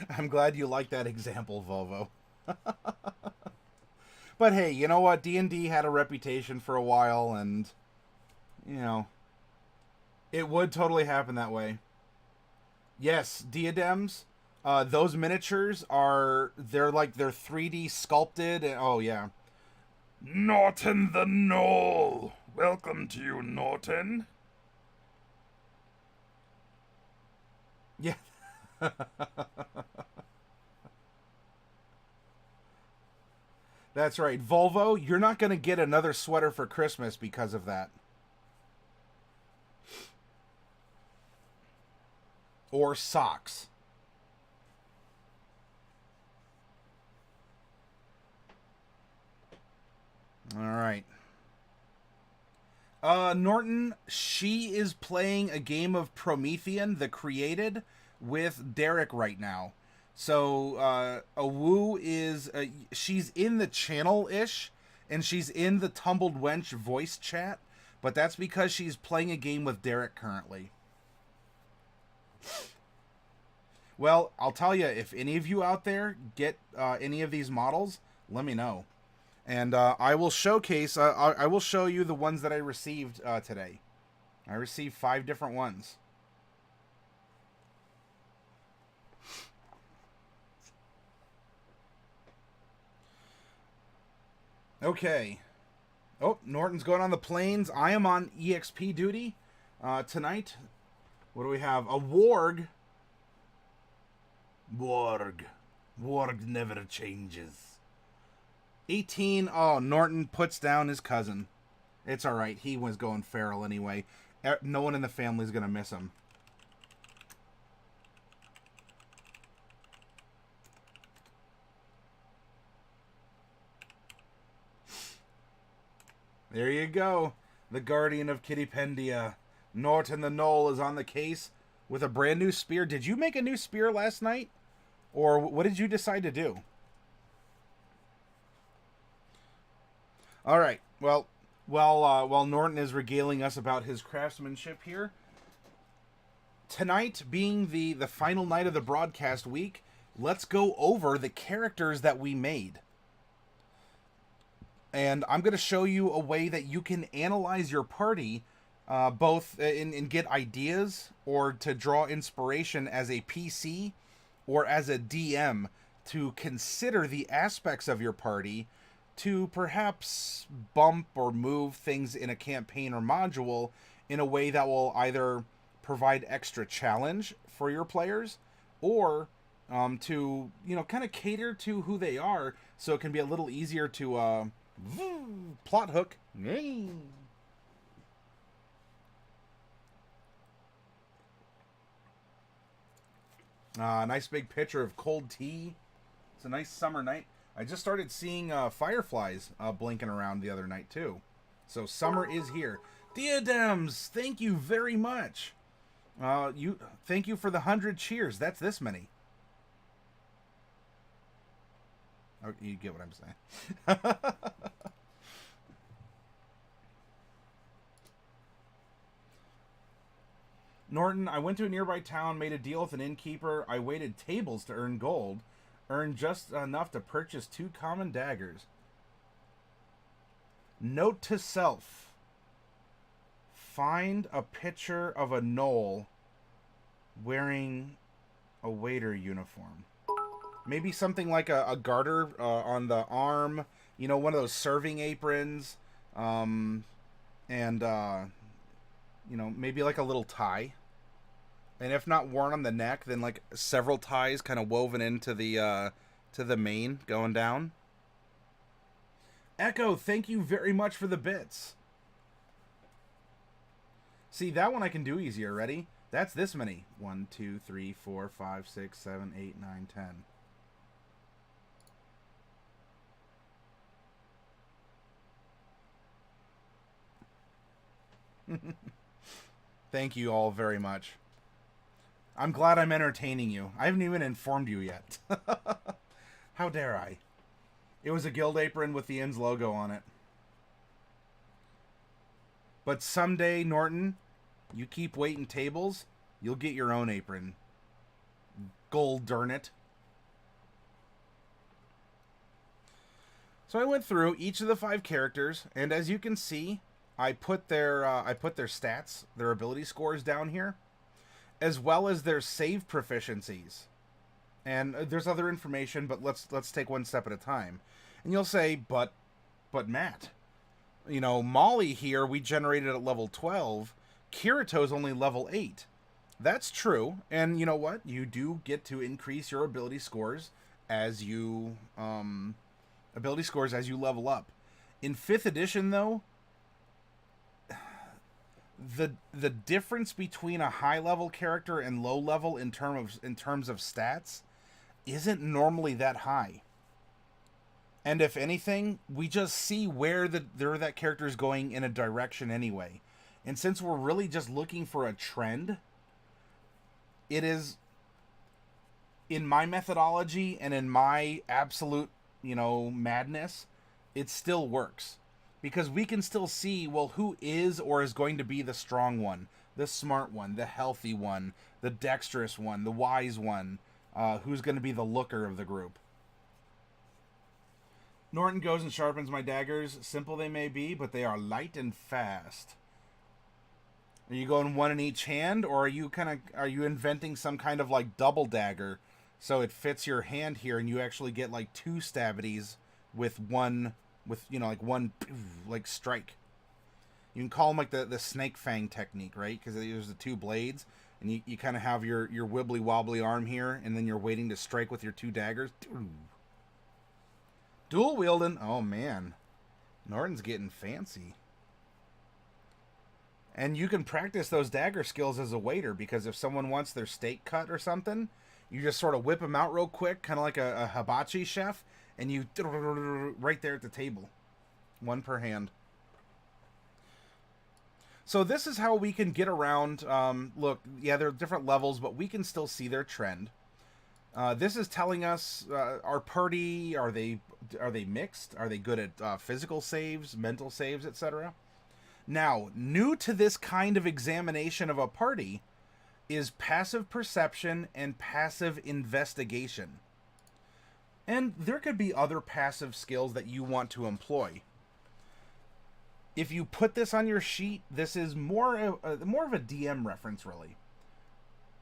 I'm glad you like that example, Volvo. But hey, you know what? D&D had a reputation for a while, and, you know, it would totally happen that way. Yes, diadems. Those miniatures they're 3D sculpted. And, oh yeah. Norton the Knoll. Welcome to you, Norton. Yeah, that's right. Volvo, you're not going to get another sweater for Christmas because of that. Or socks. All right. Norton, she is playing a game of Promethean, the Created, with Derek right now. So, Awu is, she's in the channel ish, and she's in the Tumbled Wench voice chat, but that's because she's playing a game with Derek currently. Well, I'll tell you, if any of you out there get any of these models, let me know. And I will showcase. I will show you the ones that I received today. I received 5 different ones. Okay. Oh, Norton's going on the planes. I am on EXP duty tonight. What do we have? A warg. Warg. Warg never changes. 18. Oh, Norton puts down his cousin. It's alright. He was going feral anyway. No one in the family's going to miss him. There you go. The Guardian of Kittypendia. Norton the Knoll is on the case with a brand new spear. Did you make a new spear last night? Or what did you decide to do? All right. Well, while Norton is regaling us about his craftsmanship here, tonight being the final night of the broadcast week, let's go over the characters that we made. And I'm going to show you a way that you can analyze your party, both in get ideas or to draw inspiration as a PC or as a DM to consider the aspects of your party to perhaps bump or move things in a campaign or module in a way that will either provide extra challenge for your players or to kind of cater to who they are so it can be a little easier to plot hook. Nice big picture of cold tea. It's a nice summer night. I just started seeing fireflies blinking around the other night too. So summer is here. Diadems, thank you very much. Thank you for the 100 cheers. That's this many. Oh, you get what I'm saying. Norton, I went to a nearby town, made a deal with an innkeeper. I waited tables to earn gold. Earned just enough to purchase 2 common daggers. Note to self. Find a picture of a gnoll wearing a waiter uniform. Maybe something like a garter on the arm. One of those serving aprons. And, maybe like a little tie. And if not worn on the neck, then like several ties kind of woven into the mane going down. Echo, thank you very much for the bits. See, that one I can do easier. Ready? That's this many. 1, 2, 3, 4, 5, 6, 7, 8, 9, 10. Thank you all very much. I'm glad I'm entertaining you. I haven't even informed you yet. How dare I? It was a guild apron with the Inns logo on it. But someday, Norton, you keep waiting tables, you'll get your own apron. Gold darn it. So I went through each of the 5 characters, and as you can see, I put their stats, their ability scores down here, as well as their save proficiencies. And there's other information, but let's take one step at a time. And you'll say, but Matt, you know, Molly here we generated at level 12. Kirito's only level 8. That's true, and you know what? You do get to increase your ability scores as you level up. In 5th edition, though, the difference between a high level character and low level in terms of stats isn't normally that high. And if anything, we just see where that character is going in a direction anyway. And since we're really just looking for a trend, it is, in my methodology and in my absolute, madness, it still works. Because we can still see, well, who is or is going to be the strong one, the smart one, the healthy one, the dexterous one, the wise one, who's going to be the looker of the group. Norton goes and sharpens my daggers. Simple they may be, but they are light and fast. Are you going one in each hand, or are you inventing some kind of like double dagger so it fits your hand here and you actually get like 2 stabbities with one strike? You can call them like the snake fang technique, right? Because there's the 2 blades, and you kind of have your wibbly wobbly arm here, and then you're waiting to strike with your 2 daggers. Dual wielding. Oh man, Norton's getting fancy. And you can practice those dagger skills as a waiter, because if someone wants their steak cut or something, you just sort of whip them out real quick, kind of like a hibachi chef, and you right there at the table. 1 per hand. So this is how we can get around. Look, yeah, there are different levels, but we can still see their trend. This is telling us our party, are they mixed? Are they good at physical saves, mental saves, etc.? Now, new to this kind of examination of a party is passive perception and passive investigation. And there could be other passive skills that you want to employ. If you put this on your sheet, this is more of a DM reference, really.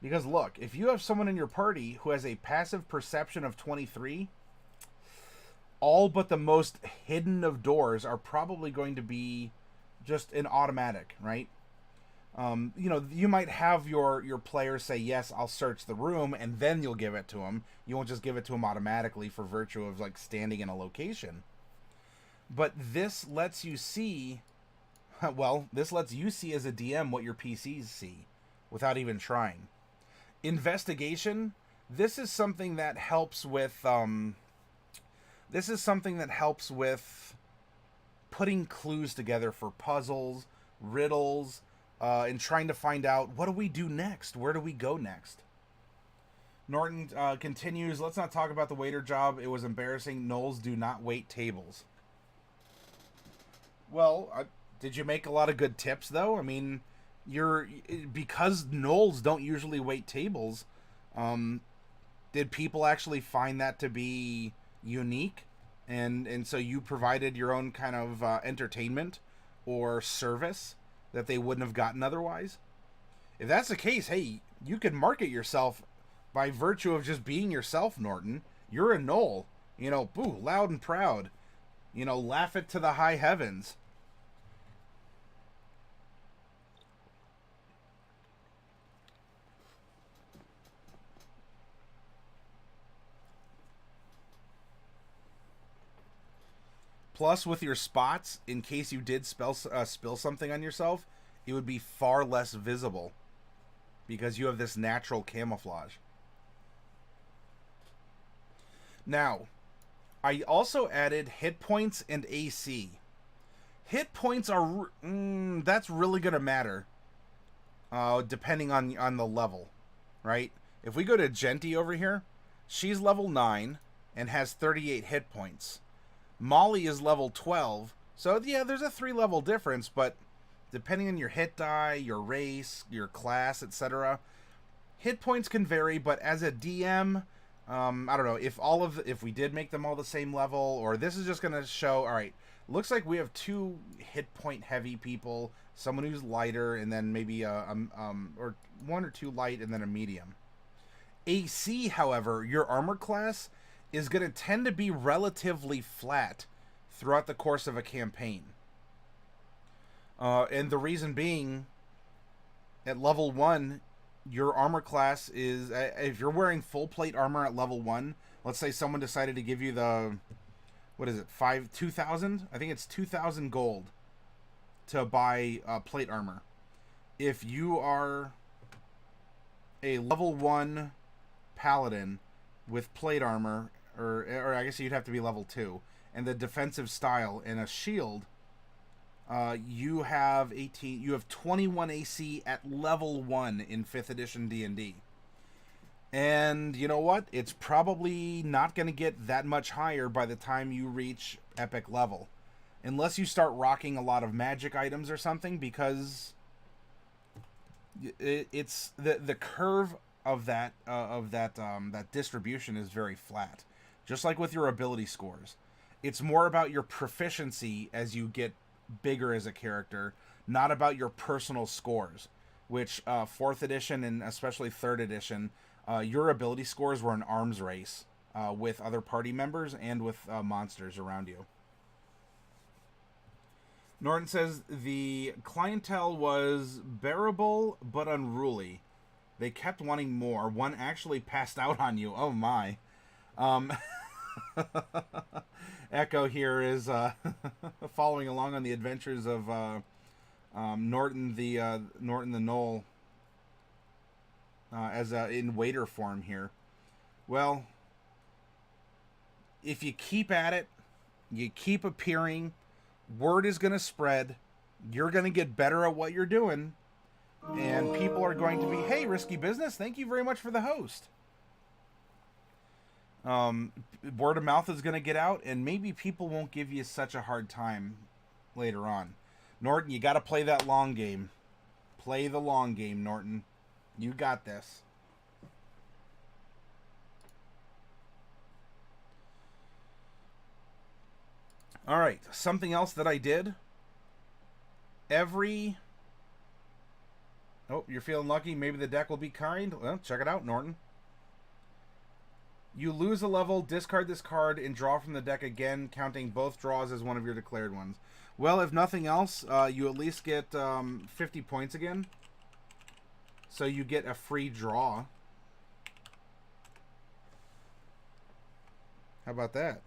Because look, if you have someone in your party who has a passive perception of 23, all but the most hidden of doors are probably going to be just an automatic, right? You might have your player say, yes, I'll search the room, and then you'll give it to him. You won't just give it to him automatically for virtue of like standing in a location. But this lets you see, this lets you see as a DM what your PCs see without even trying. Investigation, this is something that helps with putting clues together for puzzles, riddles, and trying to find out, what do we do next? Where do we go next? Norton continues, let's not talk about the waiter job. It was embarrassing. Gnolls do not wait tables. Well, did you make a lot of good tips, though? I mean, because gnolls don't usually wait tables, did people actually find that to be unique? And so you provided your own kind of entertainment or service that they wouldn't have gotten otherwise? If that's the case, hey, you can market yourself by virtue of just being yourself, Norton. You're a gnoll. Boo, loud and proud. Laugh it to the high heavens. Plus, with your spots, in case you did spill something on yourself, it would be far less visible because you have this natural camouflage. Now, I also added hit points and AC. Hit points are that's really gonna matter, depending on the level, right? If we go to Genti over here, she's level 9 and has 38 hit points. Molly is level 12, so yeah, there's a 3-level difference, but depending on your hit die, your race, your class, etc., hit points can vary, but as a DM, I don't know if we did make them all the same level, or this is just gonna show. All right, looks like we have 2 hit point heavy people, someone who's lighter, and then maybe or 1 or 2 light, and then a medium. AC, however, your armor class is gonna tend to be relatively flat throughout the course of a campaign, and the reason being, at level 1. Your armor class is, if you're wearing full plate armor at level 1, let's say someone decided to give you the, what is it, 2,000? I think it's 2,000 gold to buy plate armor. If you are a level 1 paladin with plate armor, or I guess you'd have to be level 2, and the defensive style and a shield, you have 21 AC at level 1 in 5th edition D&D. And you know what? It's probably not going to get that much higher by the time you reach epic level. Unless you start rocking a lot of magic items or something, because it's the curve of that distribution is very flat. Just like with your ability scores. It's more about your proficiency as you get bigger as a character, not about your personal scores, which 4th edition and especially 3rd edition, your ability scores were an arms race with other party members and with monsters around you. Norton says the clientele was bearable but unruly. They kept wanting more. One actually passed out on you. Oh my. Echo here is following along on the adventures of Norton the Knoll as in waiter form here. Well, if you keep at it, you keep appearing, word is going to spread. You're going to get better at what you're doing, and people are going to be, hey, Risky Business, thank you very much for the host. Word of mouth is going to get out, and maybe people won't give you such a hard time later on. Norton, you got to play that long game. Play the long game, Norton. You got this. All right, something else that I did. Oh, you're feeling lucky. Maybe the deck will be kind. Well, check it out, Norton. You lose a level, discard this card, and draw from the deck again, counting both draws as one of your declared ones. Well, if nothing else, you at least get 50 points again. So you get a free draw. How about that?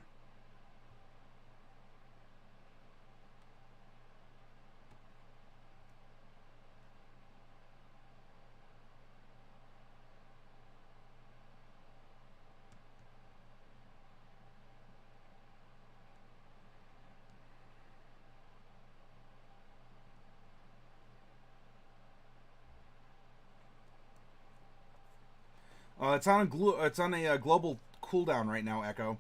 It's on a global cooldown right now, Echo.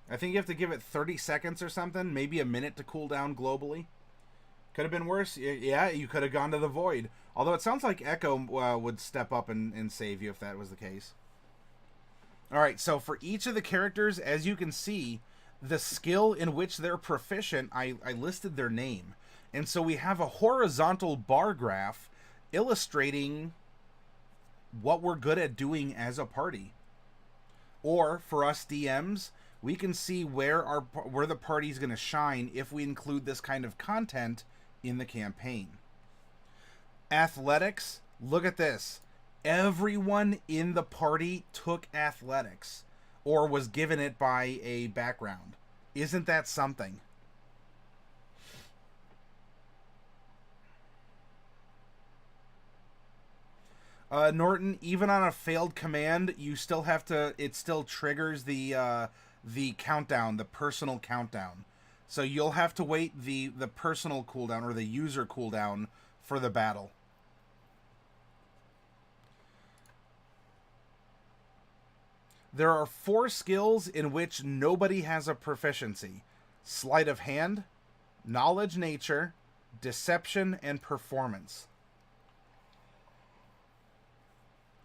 I think you have to give it 30 seconds or something, maybe a minute to cool down globally. Could have been worse. Yeah, you could have gone to the void. Although it sounds like Echo would step up and save you if that was the case. Alright, so for each of the characters, as you can see, the skill in which they're proficient, I listed their name. And so we have a horizontal bar graph illustrating what we're good at doing as a party. Or for us DMs, we can see where the party's going to shine if we include this kind of content in the campaign. Athletics, look at this. Everyone in the party took athletics or was given it by a background. Isn't that something? Norton, even on a failed command, you still have to. It still triggers the countdown, the personal countdown. So you'll have to wait the personal cooldown or the user cooldown for the battle. There are 4 skills in which nobody has a proficiency: sleight of hand, knowledge nature, deception, and performance.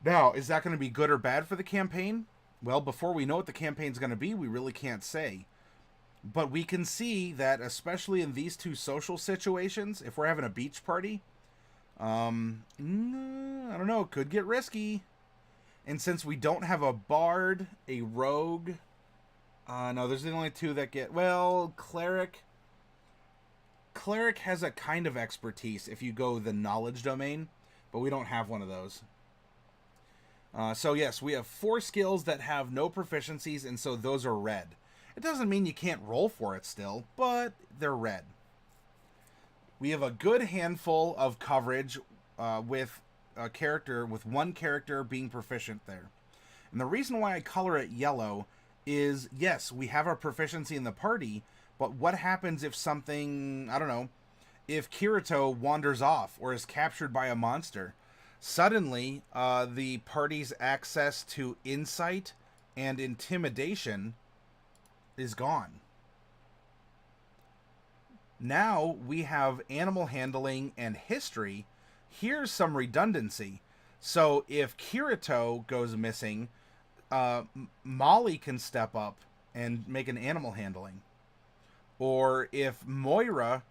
Now, is that going to be good or bad for the campaign? Well, before we know what the campaign's going to be, we really can't say. But we can see that, especially in these two social situations, if we're having a beach party, I don't know, it could get risky. And since we don't have a bard, a rogue, no, there's the only two that get, well, cleric. Cleric has a kind of expertise if you go the knowledge domain, but we don't have one of those. So yes, we have 4 skills that have no proficiencies, and so those are red. It doesn't mean you can't roll for it still, but they're red. We have a good handful of coverage with a character, with one character being proficient there. And the reason why I color it yellow is, yes, we have our proficiency in the party, but what happens if something, I don't know, if Kirito wanders off or is captured by a monster? Suddenly, the party's access to insight and intimidation is gone. Now we have animal handling and history. Here's some redundancy. So if Kirito goes missing, Molly can step up and make an animal handling. Or if Moira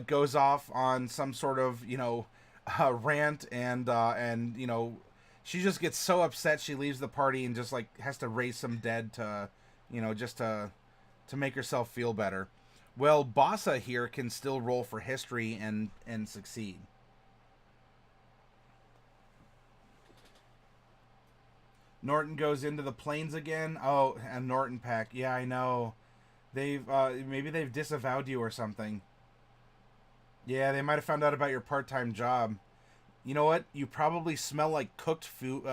goes off on some sort of, rant and she just gets so upset she leaves the party and just like has to raise some dead to, just to make herself feel better. Well, Bassa here can still roll for history and succeed. Norton goes into the plains again. Oh, and Norton pack. Yeah, I know. They've maybe they've disavowed you or something. Yeah, they might have found out about your part-time job. You know what? You probably smell like cooked food,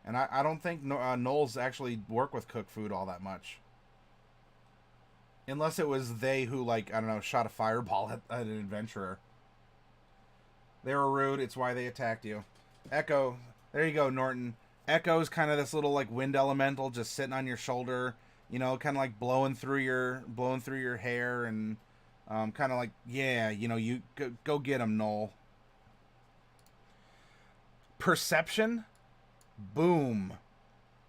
and I don't think Knowles actually work with cooked food all that much. Unless it was they who, like, I don't know, shot a fireball at an adventurer. They were rude. It's why they attacked you. Echo. There you go, Norton. Echo's kind of this little, like, wind elemental just sitting on your shoulder. Kind of like blowing through your hair and kind of like, yeah, you go get him, Noel. Perception. Boom.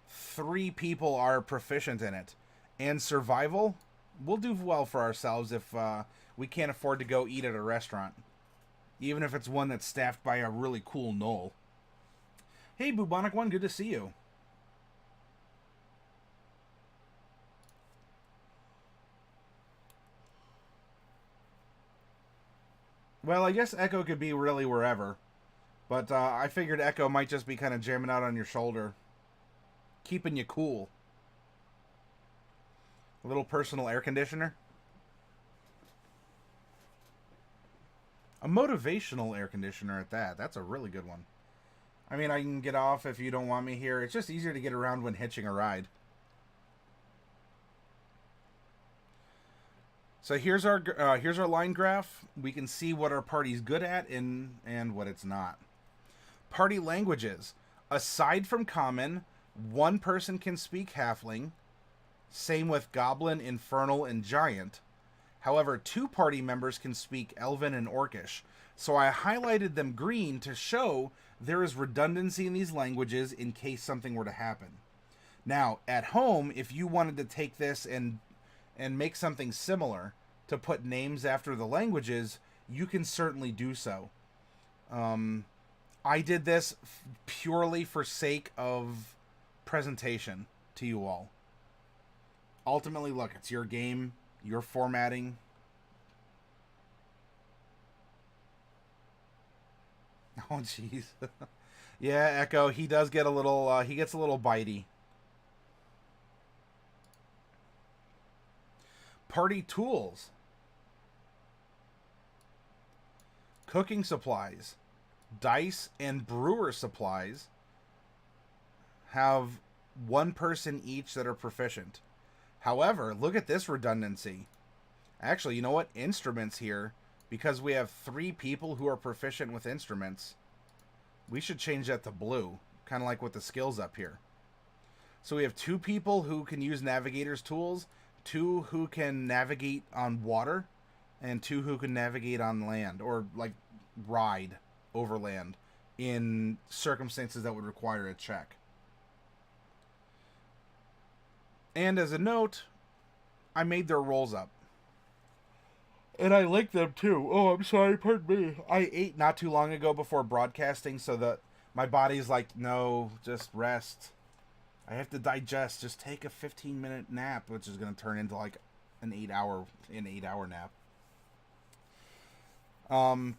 3 people are proficient in it. And survival. We'll do well for ourselves if we can't afford to go eat at a restaurant. Even if it's one that's staffed by a really cool Knoll. Hey, Bubonic One, good to see you. Well, I guess Echo could be really wherever. But I figured Echo might just be kind of jamming out on your shoulder. Keeping you cool. A little personal air conditioner. A motivational air conditioner at that. That's a really good one. I mean, I can get off if you don't want me here. It's just easier to get around when hitching a ride. So here's our line graph. We can see what our party's good at and what it's not. Party languages. Aside from Common, 1 person can speak Halfling. Same with Goblin, Infernal, and Giant. However, 2 party members can speak Elven and Orcish. So I highlighted them green to show there is redundancy in these languages in case something were to happen. Now, at home, if you wanted to take this and make something similar to put names after the languages, you can certainly do so. I did this purely for sake of presentation to you all. Ultimately, look, it's your game, your formatting. Oh, jeez. Yeah, Echo, he does get a little, he gets a little bitey. Party tools. Cooking supplies. Dice and brewer supplies have 1 person each that are proficient. However, look at this redundancy. Actually, you know what? Instruments here, because we have 3 people who are proficient with instruments, we should change that to blue, kind of like with the skills up here. So we have 2 people who can use navigator's tools, 2 who can navigate on water, and 2 who can navigate on land, or like ride over land in circumstances that would require a check. And as a note, I made their rolls up. And I like them too. Oh, I'm sorry, pardon me. I ate not too long ago before broadcasting, so that my body's like, no, just rest. I have to digest. Just take a 15-minute nap, which is going to turn into like an 8-hour nap. And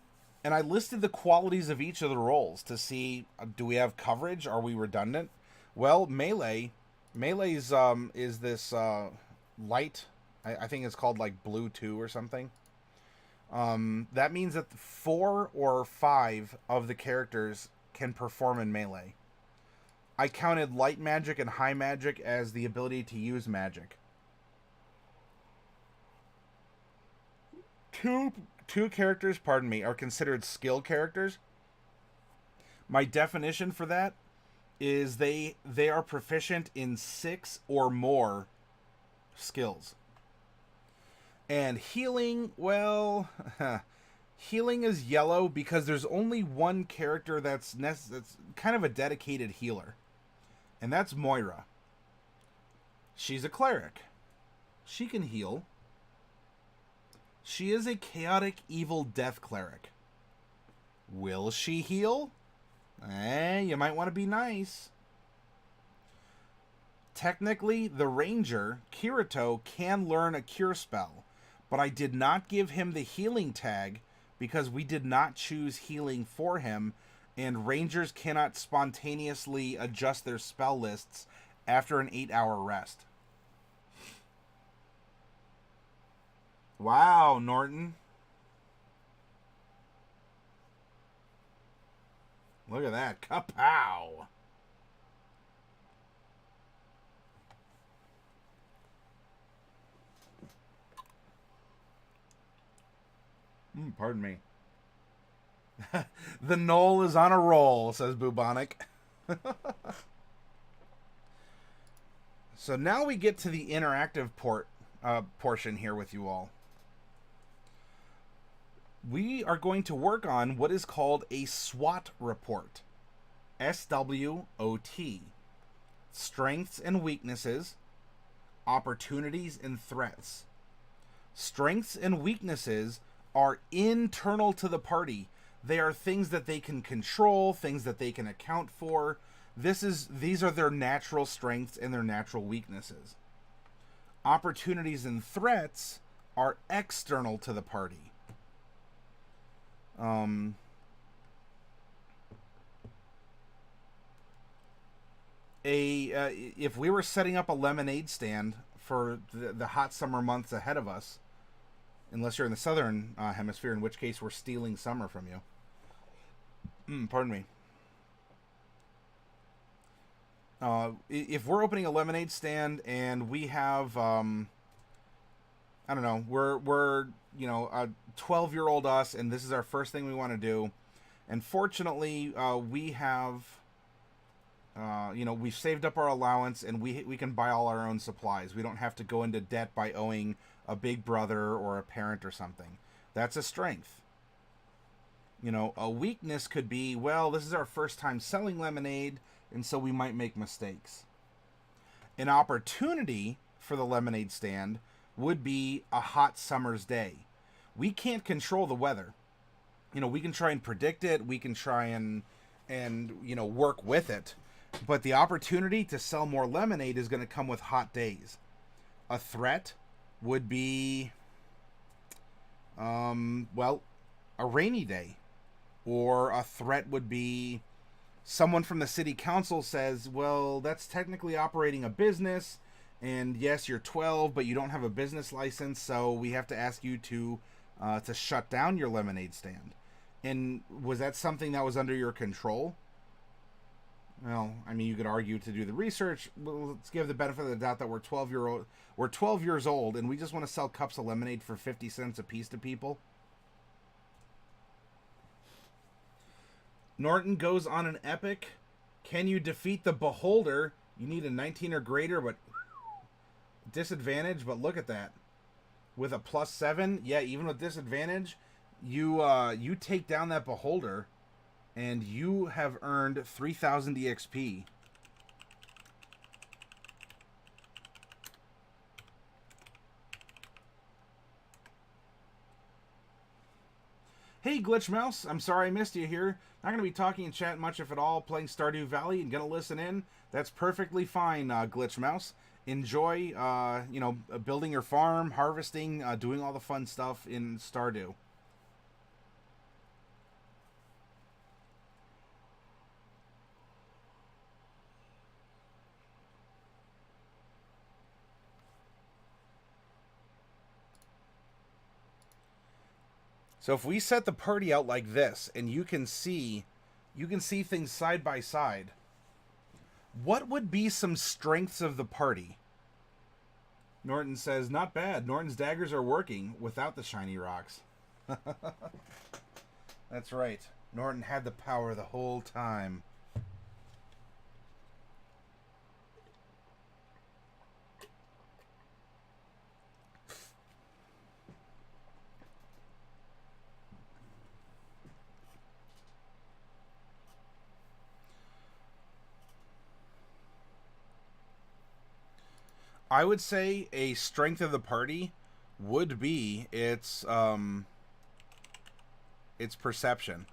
I listed the qualities of each of the roles to see, do we have coverage? Are we redundant? Well, melee is this light. I think it's called like blue 2 or something. That means that 4 or 5 of the characters can perform in melee. I counted light magic and high magic as the ability to use magic. Two characters, pardon me, are considered skill characters. My definition for that is they are proficient in 6 or more skills. And healing, well, healing is yellow because there's only one character that's kind of a dedicated healer. And that's Moira. She's a cleric. She can heal. She is a chaotic evil death cleric. Will she heal? You might want to be nice. Technically, the ranger, Kirito, can learn a cure spell, but I did not give him the healing tag because we did not choose healing for him, and rangers cannot spontaneously adjust their spell lists after an 8-hour rest. Wow, Norton. Look at that. Kapow. Pardon me. The knoll is on a roll, says Bubonic. So now we get to the interactive portion here with you all. We are going to work on what is called a SWOT report. SWOT. Strengths and weaknesses, opportunities and threats. Strengths and weaknesses are internal to the party. They are things that they can control, things that they can account for. These are their natural strengths and their natural weaknesses. Opportunities and threats are external to the party. If we were setting up a lemonade stand for the hot summer months ahead of us, unless you're in the southern hemisphere, in which case we're stealing summer from you. Pardon me. If we're opening a lemonade stand and we have, I don't know, we're a 12-year-old us, and this is our first thing we want to do. And fortunately, we have, we've saved up our allowance, and we can buy all our own supplies. We don't have to go into debt by owing a big brother or a parent or something. That's a strength. A weakness could be, well, this is our first time selling lemonade, and so we might make mistakes. An opportunity for the lemonade stand would be a hot summer's day. We can't control the weather. We can try and predict it. We can try and work with it. But the opportunity to sell more lemonade is going to come with hot days. A threat would be, a rainy day. Or a threat would be someone from the city council says, well, that's technically operating a business. And yes, you're 12, but you don't have a business license, so we have to ask you to shut down your lemonade stand. And was that something that was under your control? Well, I mean, you could argue to do the research. Well, let's give the benefit of the doubt that we're 12 years old, and we just want to sell cups of lemonade for 50 cents a piece to people. Norton goes on an epic. Can you defeat the Beholder? You need a 19 or greater, but disadvantage. But look at that. With a +7, yeah, even with disadvantage, you take down that Beholder, and you have earned 3,000 EXP. Hey, Glitch Mouse. I'm sorry I missed you here. Not going to be talking and chatting much, if at all, playing Stardew Valley and going to listen in. That's perfectly fine, Glitch Mouse. Enjoy, building your farm, harvesting, doing all the fun stuff in Stardew. So if we set the party out like this, and you can see things side by side, what would be some strengths of the party? Norton says, not bad. Norton's daggers are working without the shiny rocks. That's right. Norton had the power the whole time. I would say a strength of the party would be its perception.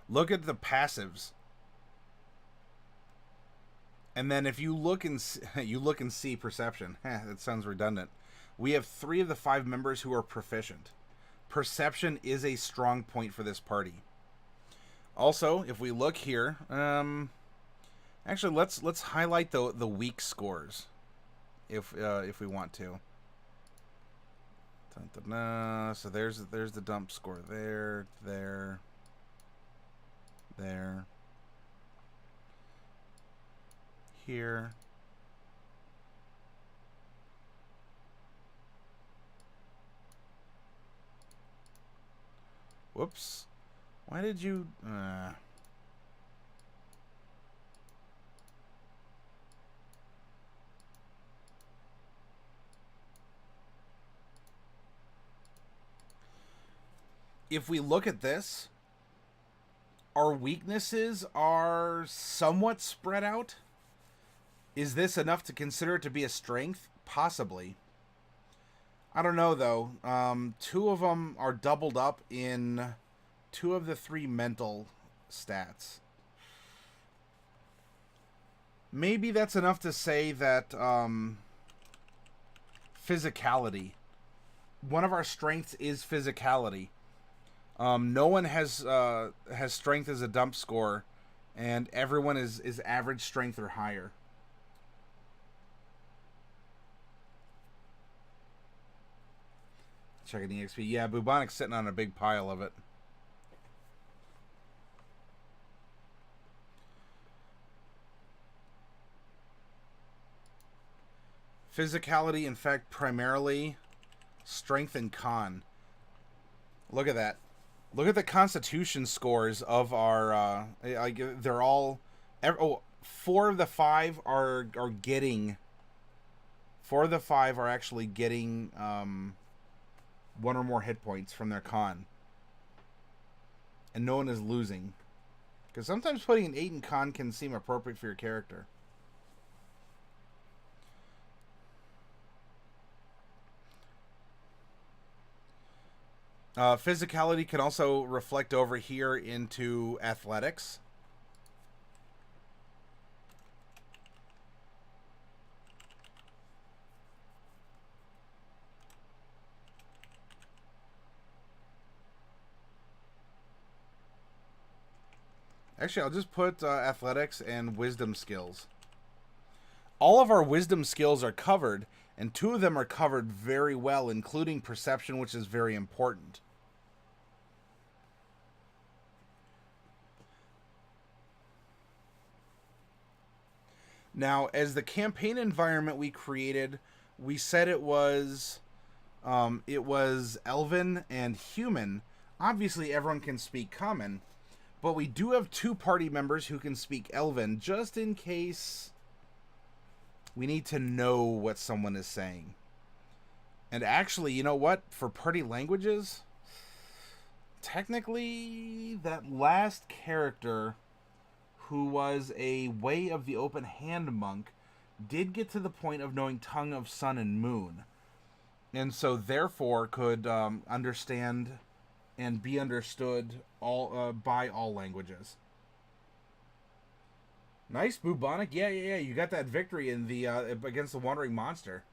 Look at the passives, and then if you look and see perception, that sounds redundant. We have 3 of the 5 members who are proficient. Perception is a strong point for this party. Also, if we look here, actually let's highlight the weak scores. If we want to. Dun, dun, dun. So there's the dump score there. Here. Whoops. Why did you if we look at this, our weaknesses are somewhat spread out. Is this enough to consider it to be a strength? Possibly. I don't know, though. 2 of them are doubled up in 2 of the 3 mental stats. Maybe that's enough to say that physicality. One of our strengths is physicality. No one has strength as a dump score, and everyone is average strength or higher. Checking the XP. Yeah, Bubonic's sitting on a big pile of it. Physicality, in fact, primarily strength and con. Look at that. Look at the constitution scores of our they're all 4 of the 5 are getting 4 of the 5 are actually getting 1 or more hit points from their con. And no one is losing. Because sometimes putting an 8 in con can seem appropriate for your character. Physicality can also reflect over here into athletics. Actually, I'll just put athletics and wisdom skills. All of our wisdom skills are covered, and 2 of them are covered very well, including perception, which is very important. Now, as the campaign environment we created, we said it was Elven and human. Obviously, everyone can speak Common, but we do have 2 party members who can speak Elven, just in case we need to know what someone is saying. And actually, you know what? For party languages, technically, that last character who was a Way of the Open Hand monk did get to the point of knowing Tongue of Sun and Moon. And so, therefore, could understand and be understood by all languages. Nice, bubonic. Yeah, yeah, yeah. You got that victory in the against the wandering monster.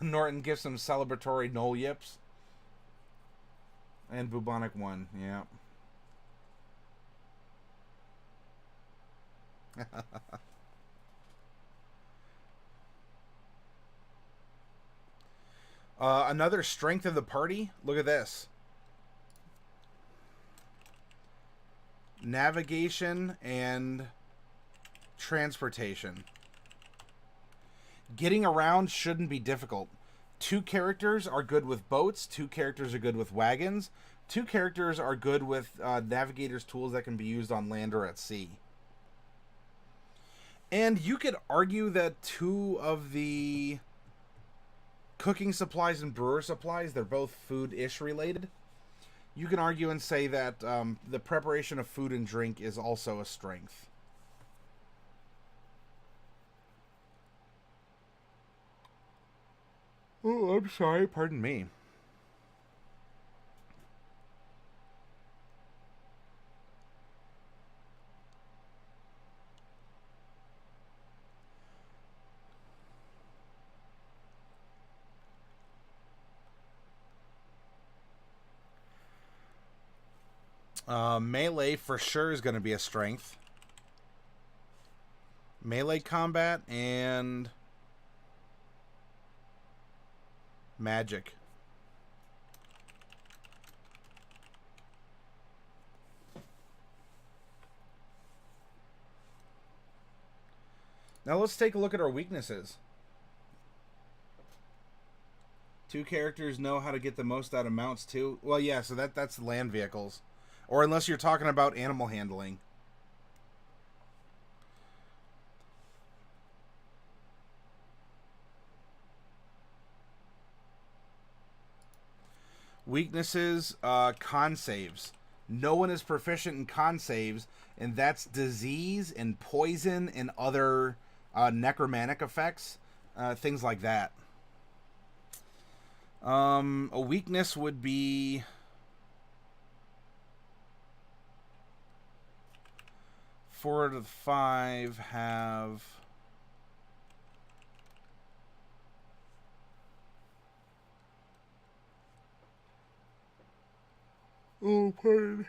Norton gives some celebratory knoll yips. And bubonic won. Yeah. Another strength of the party. Look at this. Navigation and transportation. Getting around shouldn't be difficult. 2 characters are good with boats. 2 characters are good with wagons. 2 characters are good with navigator's tools that can be used on land or at sea. And you could argue that 2 of the cooking supplies and brewer supplies, they're both food-ish related. You can argue and say that the preparation of food and drink is also a strength. Oh, I'm sorry. Pardon me. Melee for sure is going to be a strength. Melee combat and magic. Now let's take a look at our weaknesses. 2 characters know how to get the most out of mounts too. Well, yeah, so that's land vehicles. Or unless you're talking about animal handling. Weaknesses, con saves. No one is proficient in con saves, and that's disease and poison and other necromantic effects, things like that. A weakness would be 4 to 5 have pardon.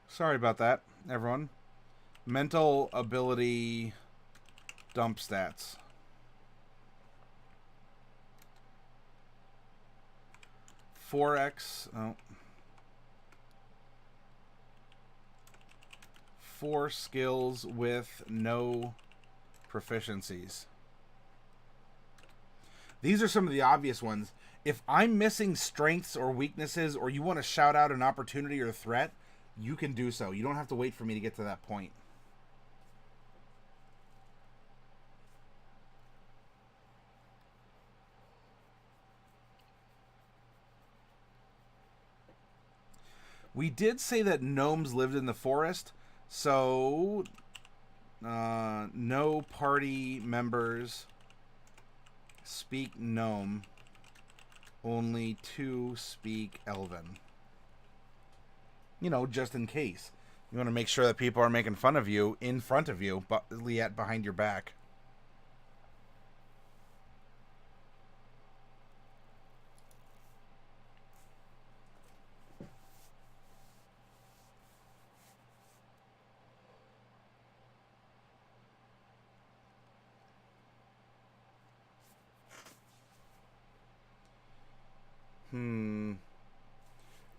Sorry about that, everyone. Mental ability dump stats. Oh. 4 skills with no proficiencies. These are some of the obvious ones. If I'm missing strengths or weaknesses, or you want to shout out an opportunity or a threat, you can do so. You don't have to wait for me to get to that point. We did say that gnomes lived in the forest, so no party members speak gnome. Only 2 speak elven. You know, just in case. You want to make sure that people are making fun of you in front of you, but yet behind your back.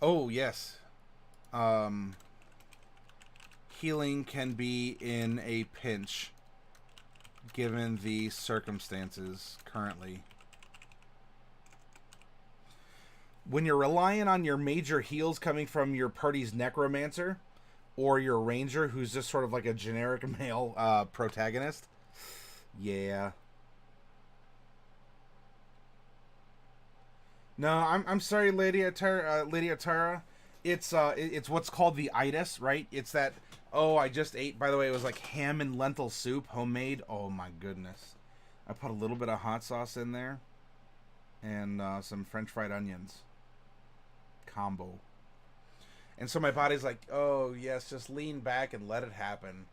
Oh, yes. Healing can be in a pinch, given the circumstances currently. When you're relying on your major heals coming from your party's necromancer, or your ranger, who's just sort of like a generic male protagonist, yeah. No, I'm sorry, Lady Atara. It's what's called the itis, right? It's that. Oh, I just ate. By the way, it was like ham and lentil soup, homemade. Oh my goodness! I put a little bit of hot sauce in there, and some French fried onions. combo. And so my body's like, oh, yes, just lean back and let it happen.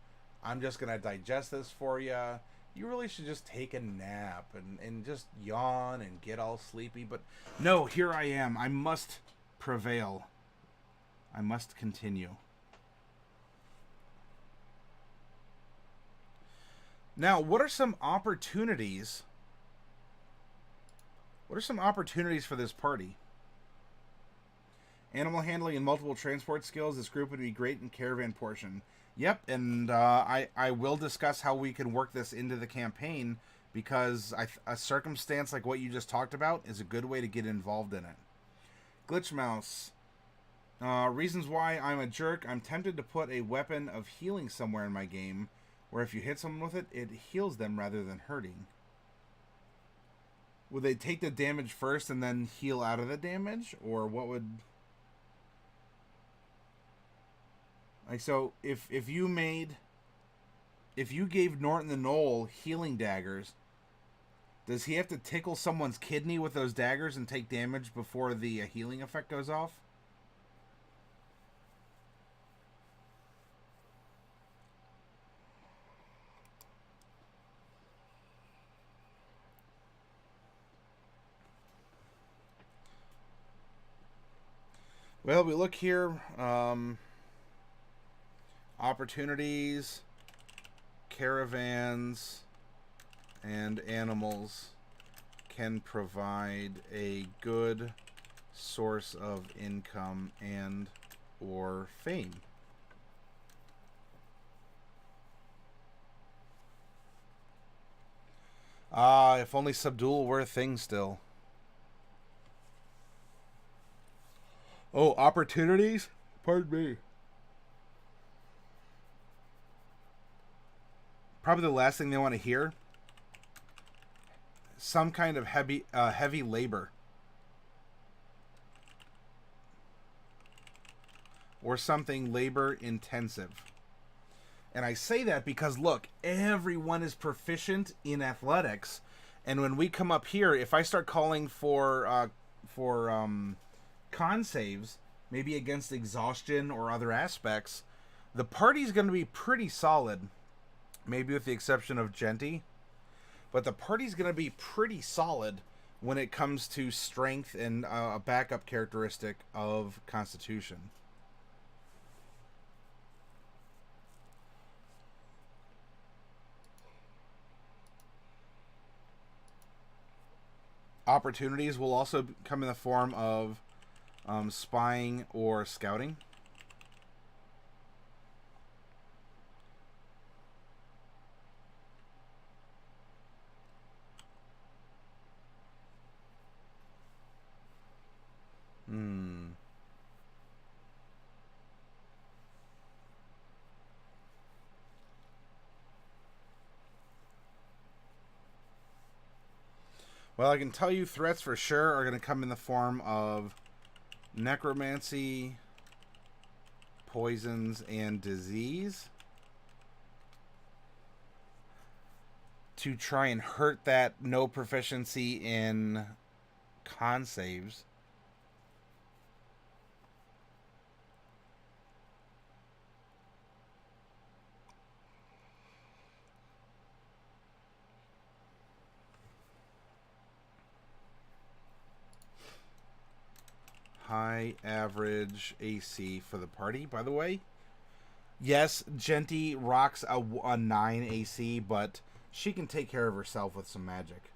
I'm just going to digest this for you. You really should just take a nap and just yawn and get all sleepy. But no, here I am. I must prevail. I must continue. Now, what are some opportunities? What are some opportunities for this party? Animal handling and multiple transport skills. This group would be great in caravan portion. Yep, and I will discuss how we can work this into the campaign, because a circumstance like what you just talked about is a good way to get involved in it. Glitch Mouse. Reasons why I'm a jerk. I'm tempted to put a weapon of healing somewhere in my game, where if you hit someone with it, it heals them rather than hurting. Would they take the damage first and then heal out of the damage? Or what would... Like, so, if you gave Norton the Knoll healing daggers, does he have to tickle someone's kidney with those daggers and take damage before the healing effect goes off? Well, we look here. Opportunities, caravans, and animals can provide a good source of income and or fame. If only Subdual were a thing still. Oh, opportunities? Pardon me. Probably the last thing they want to hear. Some kind of heavy labor. Or something labor intensive. And I say that because, look, everyone is proficient in athletics. And when we come up here, if I start calling for con saves, maybe against exhaustion or other aspects, the party's going to be pretty solid. Maybe with the exception of Genty. But the party's going to be pretty solid when it comes to strength and a backup characteristic of Constitution. Opportunities will also come in the form of spying or scouting. Well, I can tell you threats for sure are going to come in the form of necromancy, poisons, and disease. To try and hurt that no proficiency in con saves. High average AC for the party, by the way. Yes, Genty rocks a 9 AC, but she can take care of herself with some magic.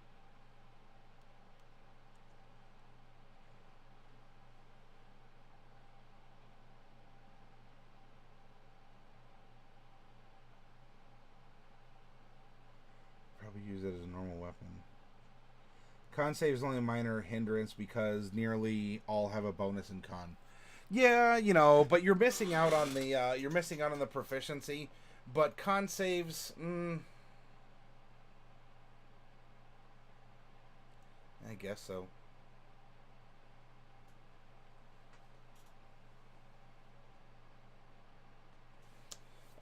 Probably use it as a normal weapon. Con save is only a minor hindrance because nearly all have a bonus in con. Yeah, you know, but you're missing out on the proficiency. But con saves, I guess so.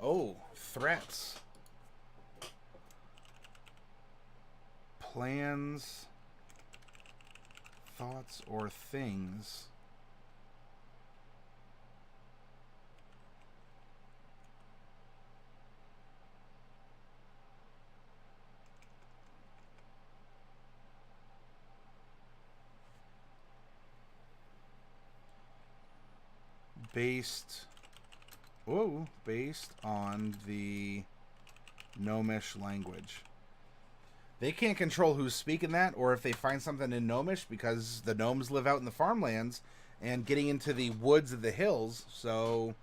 Oh, threats. Plans, thoughts, or things based on the Gnomish language. They can't control who's speaking that, or if they find something in Gnomish, because the gnomes live out in the farmlands and getting into the woods of the hills. So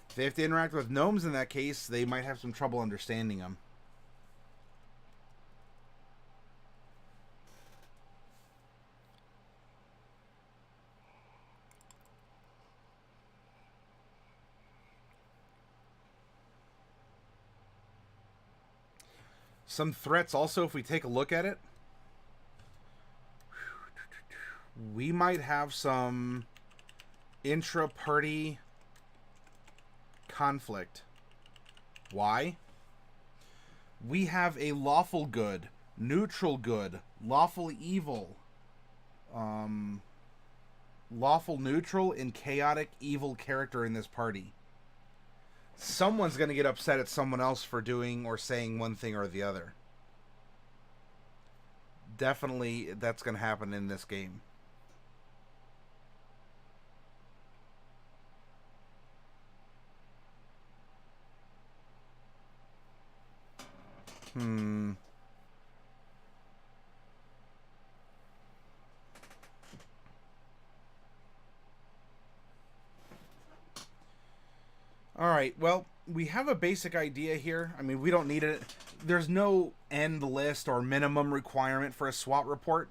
if they have to interact with gnomes in that case, they might have some trouble understanding them. Some threats also, if we take a look at it, we might have some intra-party conflict. Why? We have a lawful good, neutral good, lawful evil, lawful neutral, and chaotic evil character in this party. Someone's going to get upset at someone else for doing or saying one thing or the other. Definitely that's going to happen in this game. Alright, well, we have a basic idea here. I mean, we don't need it. There's no end list or minimum requirement for a SWAT report.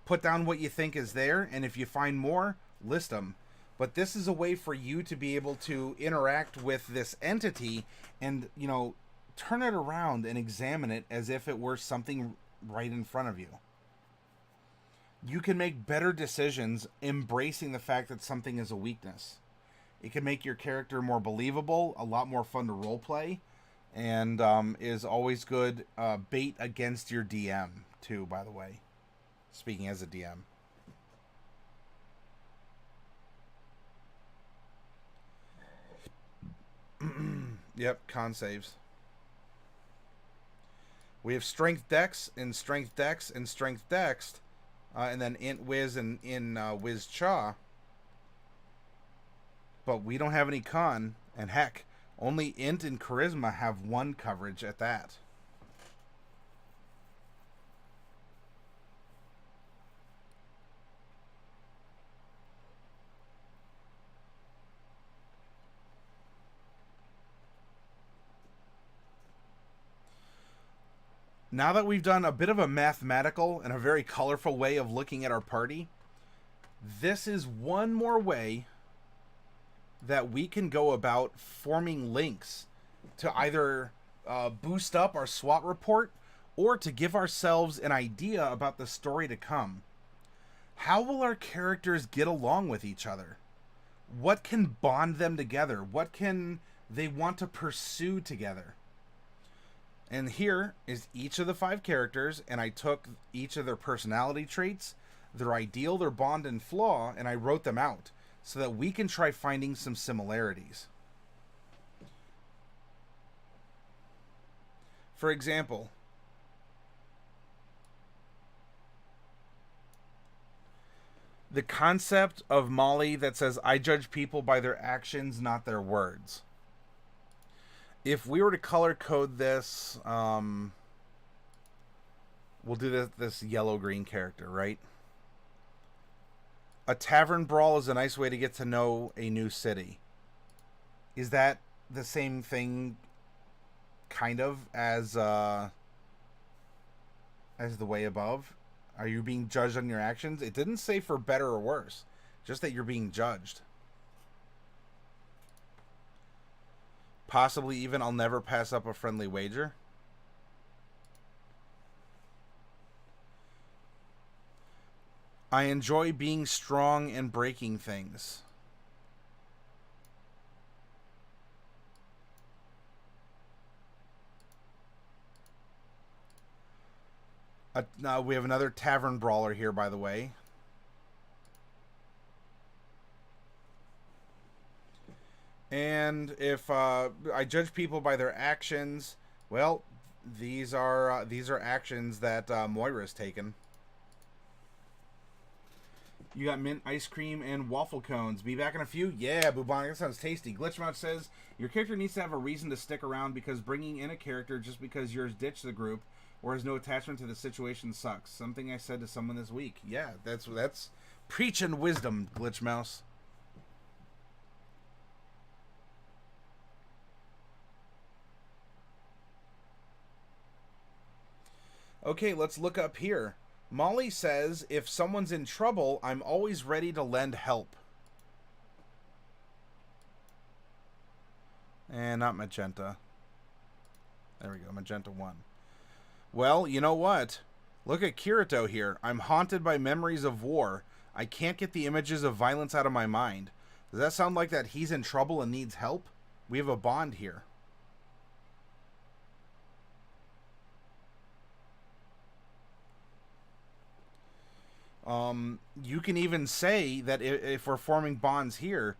Put down what you think is there, and if you find more, list them. But this is a way for you to be able to interact with this entity and, you know, turn it around and examine it as if it were something right in front of you. You can make better decisions embracing the fact that something is a weakness. It can make your character more believable, a lot more fun to roleplay, and is always good bait against your DM, too, by the way. Speaking as a DM. Yep, con saves. We have strength dex and strength dex and strength dex, and then int whiz and in whiz cha. But we don't have any con, and heck, only int and charisma have one coverage at that. Now that we've done a bit of a mathematical and a very colorful way of looking at our party, this is one more way that we can go about forming links to either boost up our SWAT report or to give ourselves an idea about the story to come. How will our characters get along with each other? What can bond them together? What can they want to pursue together? And here is each of the 5 characters, and I took each of their personality traits, their ideal, their bond, and flaw, and I wrote them out so that we can try finding some similarities. For example, the concept of Molly that says, I judge people by their actions, not their words. If we were to color code this, we'll do this yellow-green character, right? A tavern brawl is a nice way to get to know a new city. Is that the same thing, kind of, as the way above? Are you being judged on your actions? It didn't say for better or worse, just that you're being judged. Possibly even, I'll never pass up a friendly wager. I enjoy being strong and breaking things. Now we have another tavern brawler here, by the way. And if I judge people by their actions, well, these are actions that Moira's taken. You got mint ice cream and waffle cones. Be back in a few? Yeah, Bubonic, that sounds tasty. Glitchmouth says, your character needs to have a reason to stick around because bringing in a character just because yours ditched the group or has no attachment to the situation sucks. Something I said to someone this week. Yeah, that's preaching wisdom, Glitchmouse. Okay, let's look up here. Molly says, if someone's in trouble, I'm always ready to lend help. And not magenta. There we go, magenta 1. Well, you know what? Look at Kirito here. I'm haunted by memories of war. I can't get the images of violence out of my mind. Does that sound like that he's in trouble and needs help? We have a bond here. You can even say that if we're forming bonds here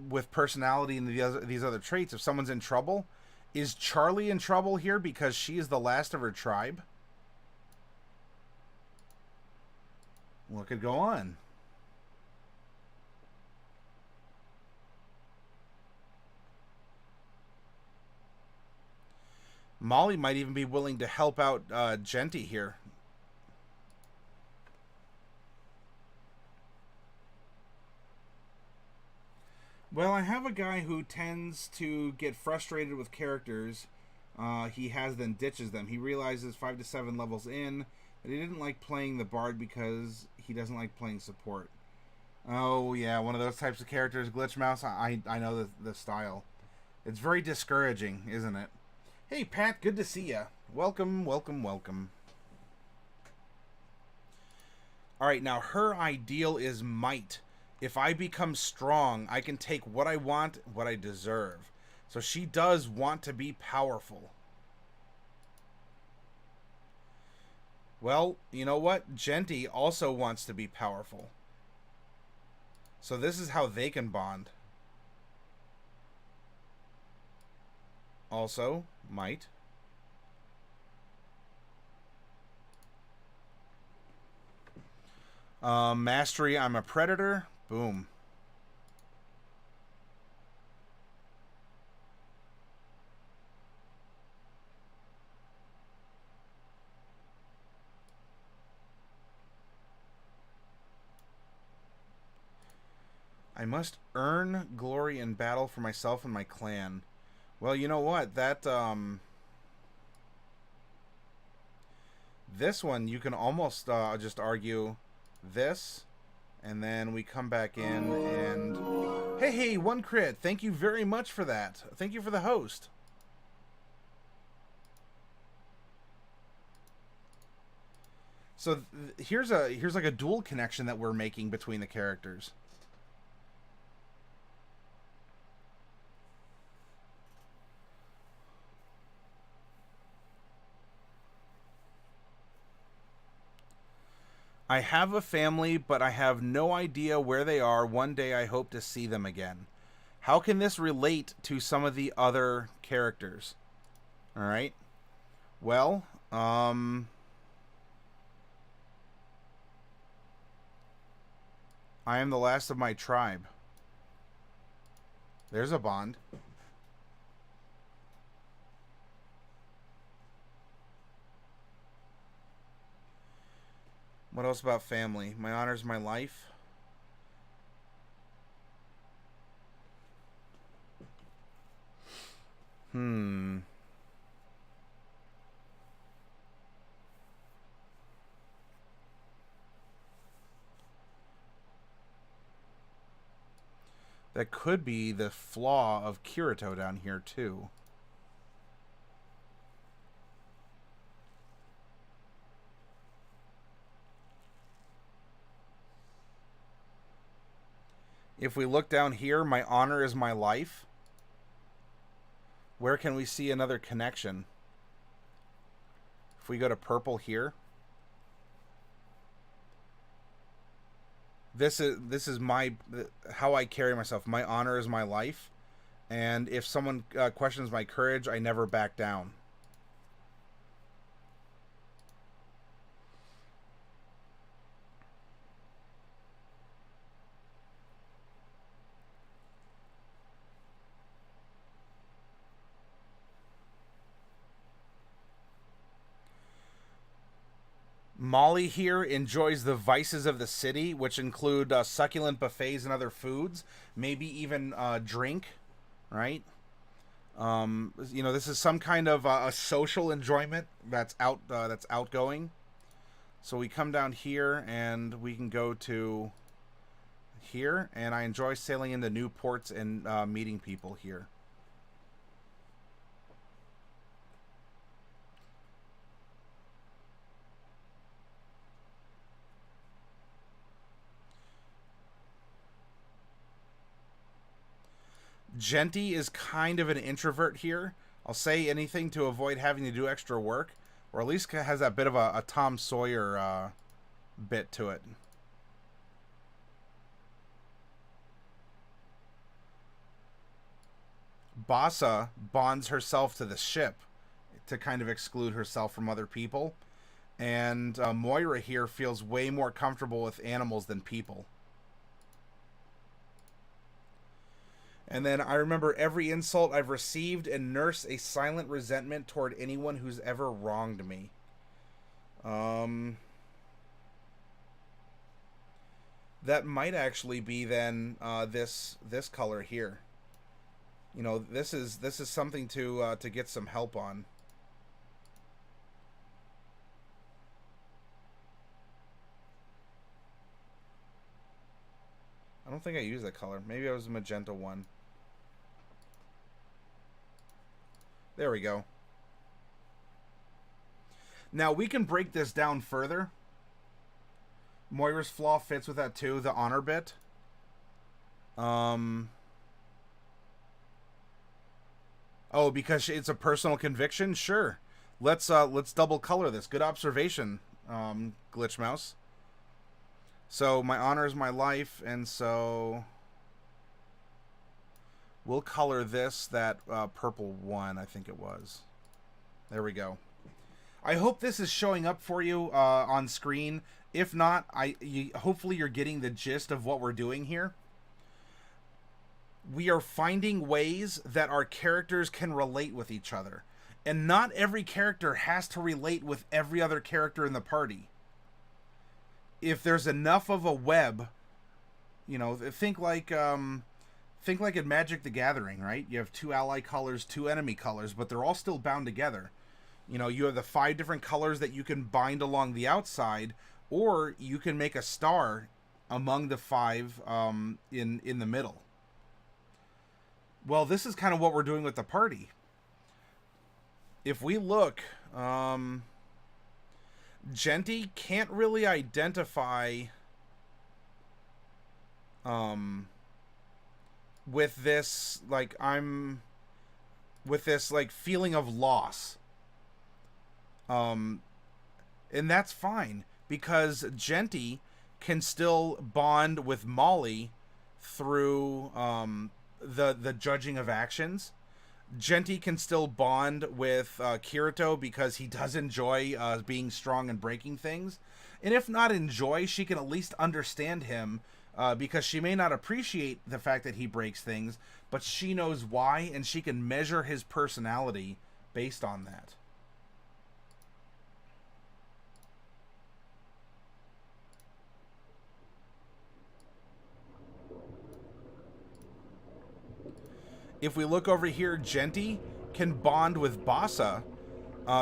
with personality and these other traits, if someone's in trouble, is Charlie in trouble here because she is the last of her tribe? What could go on? Molly might even be willing to help out Genty here. Well, I have a guy who tends to get frustrated with characters he has, then ditches them. He realizes 5 to 7 levels in that he didn't like playing the bard because he doesn't like playing support. Oh, yeah, one of those types of characters, Glitchmouse. I know the style. It's very discouraging, isn't it? Hey, Pat, good to see ya. Welcome, welcome, welcome. All right, now her ideal is might. If I become strong, I can take what I want, what I deserve. So she does want to be powerful. Well, you know what? Genty also wants to be powerful. So this is how they can bond. Also, might. Mastery, I'm a predator. Boom. I must earn glory in battle for myself and my clan. Well, you know what? That, this one, you can almost just argue this, and then we come back in and... Hey, one crit! Thank you very much for that. Thank you for the host. So here's like a dual connection that we're making between the characters. I have a family, but I have no idea where they are. One day I hope to see them again. How can this relate to some of the other characters? All right. Well, I am the last of my tribe. There's a bond. What else about family? My honor's my life. That could be the flaw of Kirito down here, too. If we look down here, my honor is my life. Where can we see another connection? If we go to purple here. This is my how I carry myself. My honor is my life. And if someone questions my courage, I never back down. Molly here enjoys the vices of the city, which include succulent buffets and other foods, maybe even drink, right? This is some kind of a social enjoyment that's outgoing. So we come down here and we can go to here, and I enjoy sailing into new ports and meeting people here. Genty is kind of an introvert here. I'll say anything to avoid having to do extra work, or at least has that bit of a Tom Sawyer bit to it. Bassa bonds herself to the ship to kind of exclude herself from other people, and Moira here feels way more comfortable with animals than people. And then I remember every insult I've received and nurse a silent resentment toward anyone who's ever wronged me. Um, that might actually be then this color here. You know, this is something to get some help on. I don't think I used that color. Maybe I was a magenta one. There we go. Now we can break this down further. Moira's flaw fits with that too, the honor bit. Oh, because it's a personal conviction? Sure. Let's double color this. Good observation, Glitch Mouse. So my honor is my life, and so we'll color this that purple one, I think it was. There we go. I hope this is showing up for you on screen. If not, hopefully you're getting the gist of what we're doing here. We are finding ways that our characters can relate with each other. And not every character has to relate with every other character in the party. If there's enough of a web, you know, think like in Magic the Gathering, right? You have 2 ally colors, 2 enemy colors, but they're all still bound together. You know, you have the 5 different colors that you can bind along the outside, or you can make a star among the 5 in the middle. Well, this is kind of what we're doing with the party. If we look, Genty can't really identify with this feeling of loss. And that's fine, because Genty can still bond with Molly through the judging of actions. Genty can still bond with Kirito because he does enjoy being strong and breaking things. And if not enjoy, she can at least understand him because she may not appreciate the fact that he breaks things, but she knows why, and she can measure his personality based on that. If we look over here, Genty can bond with Bassa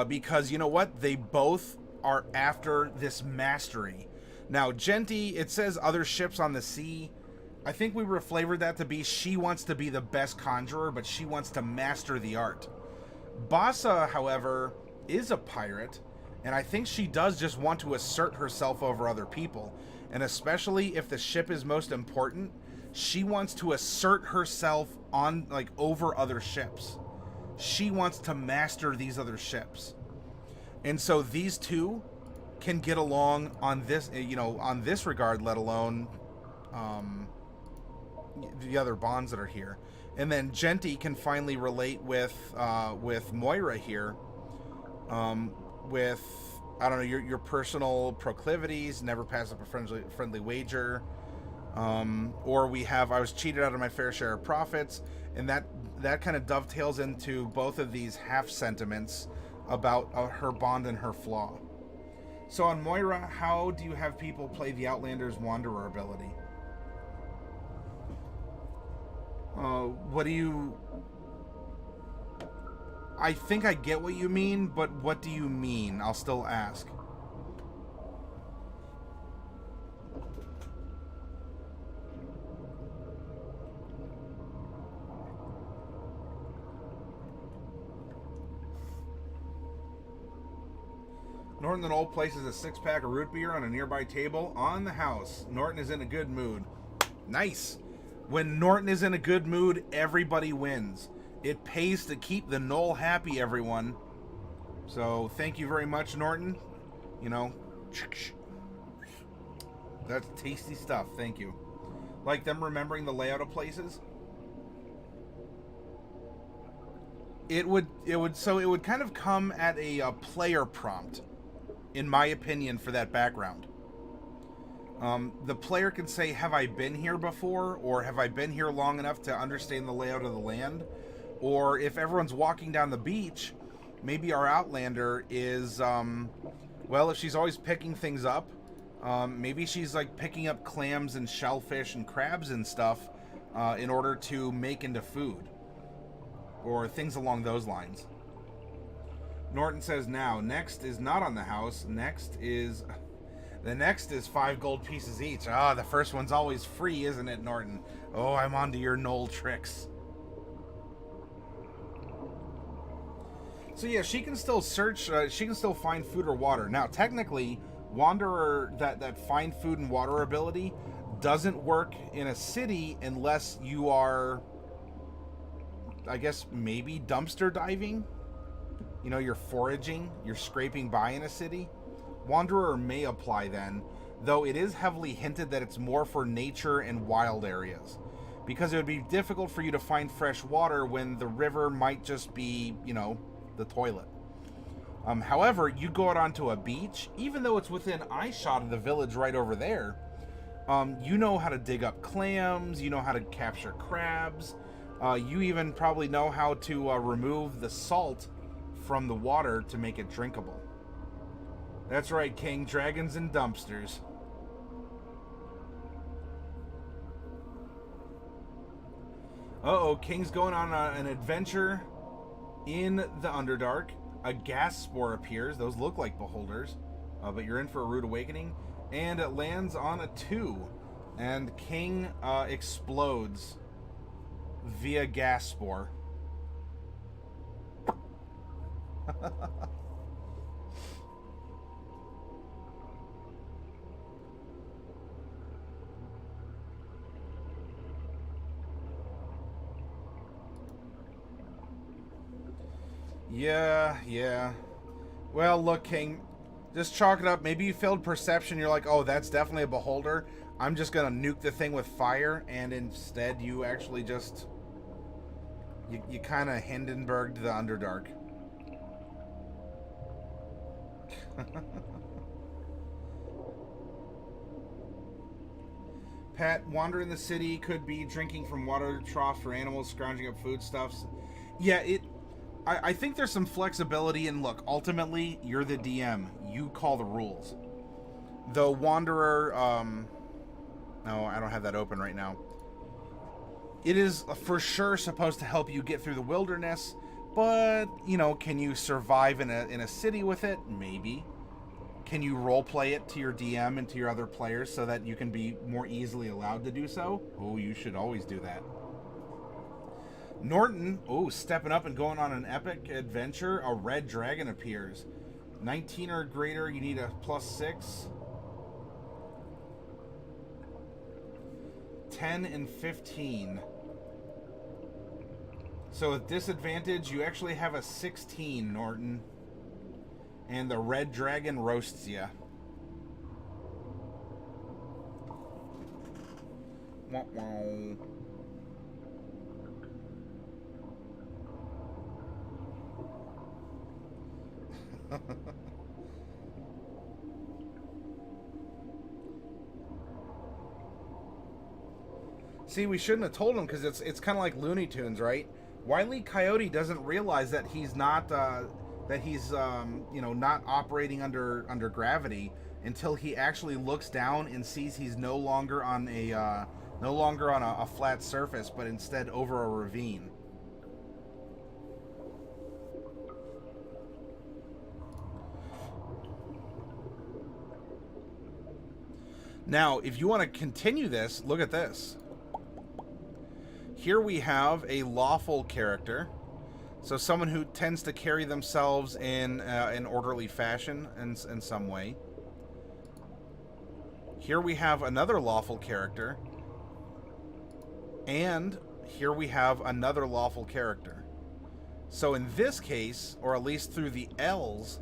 because, you know what? They both are after this mastery. Now, Genty, it says other ships on the sea. I think we reflavored that to be she wants to be the best conjurer, but she wants to master the art. Bassa, however, is a pirate, and I think she does just want to assert herself over other people. And especially if the ship is most important, she wants to assert herself on over other ships. She wants to master these other ships. And so these two can get along on this, on this regard, let alone the other bonds that are here. And then Genty can finally relate with Moira here, with, I don't know, your personal proclivities, never pass up a friendly wager. Or we have, I was cheated out of my fair share of profits, and that kind of dovetails into both of these half sentiments about her bond and her flaw. So on Moira, how do you have people play the Outlander's Wanderer ability? What do you... I think I get what you mean, but what do you mean? I'll still ask. Norton then Old places a 6-pack of root beer on a nearby table on the house. Norton is in a good mood. Nice. When Norton is in a good mood, everybody wins. It pays to keep the Knoll happy, everyone. So thank you very much, Norton. You know, that's tasty stuff. Thank you. Like them remembering the layout of places. It would kind of come at a player prompt, in my opinion, for that background. The player can say, have I been here before? Or have I been here long enough to understand the layout of the land? Or if everyone's walking down the beach, maybe our Outlander is, well, if she's always picking things up, maybe she's like picking up clams and shellfish and crabs and stuff in order to make into food. Or things along those lines. Norton says now, next is not on the house. The next is 5 gold pieces each. Ah, the first one's always free, isn't it, Norton? Oh, I'm onto your Knoll tricks. So yeah, she can still search, she can still find food or water. Now, technically, Wanderer, that find food and water ability doesn't work in a city unless you are, I guess, maybe dumpster diving. You know, you're foraging, you're scraping by in a city. Wanderer may apply then, though it is heavily hinted that it's more for nature and wild areas, because it would be difficult for you to find fresh water when the river might just be, you know, the toilet. However, you go out onto a beach, even though it's within eyeshot of the village right over there, you know how to dig up clams, you know how to capture crabs, you even probably know how to remove the salt from the water to make it drinkable. That's right, King. Dragons and dumpsters. Uh-oh, King's going on an adventure in the Underdark. A gas spore appears. Those look like beholders, but you're in for a rude awakening. And it lands on a 2. And King explodes via gas spore. Yeah. Well, look, King, just chalk it up. Maybe you failed perception. You're like, oh, that's definitely a beholder. I'm just going to nuke the thing with fire. And instead, you actually just... You kind of Hindenburged the Underdark. Pat, wandering the city could be drinking from water troughs for animals, scrounging up foodstuffs. Yeah, I think there's some flexibility, and look, ultimately, you're the DM. You call the rules. The Wanderer, no, I don't have that open right now. It is for sure supposed to help you get through the wilderness, but, you know, can you survive in a city with it? Maybe. Can you roleplay it to your DM and to your other players so that you can be more easily allowed to do so? Oh, you should always do that. Norton, stepping up and going on an epic adventure. A red dragon appears. 19 or greater, you need a +6. 10 and 15. So with disadvantage, you actually have a 16, Norton. And the red dragon roasts you. Wah-wah. See, we shouldn't have told him, because it's kind of like Looney Tunes, right? Wile E. Coyote doesn't realize that he's not that he's you know, not operating under gravity until he actually looks down and sees he's no longer on a flat surface, but instead over a ravine. Now, if you want to continue this, look at this. Here we have a lawful character. So someone who tends to carry themselves in an orderly fashion in some way. Here we have another lawful character. And here we have another lawful character. So in this case, or at least through the L's,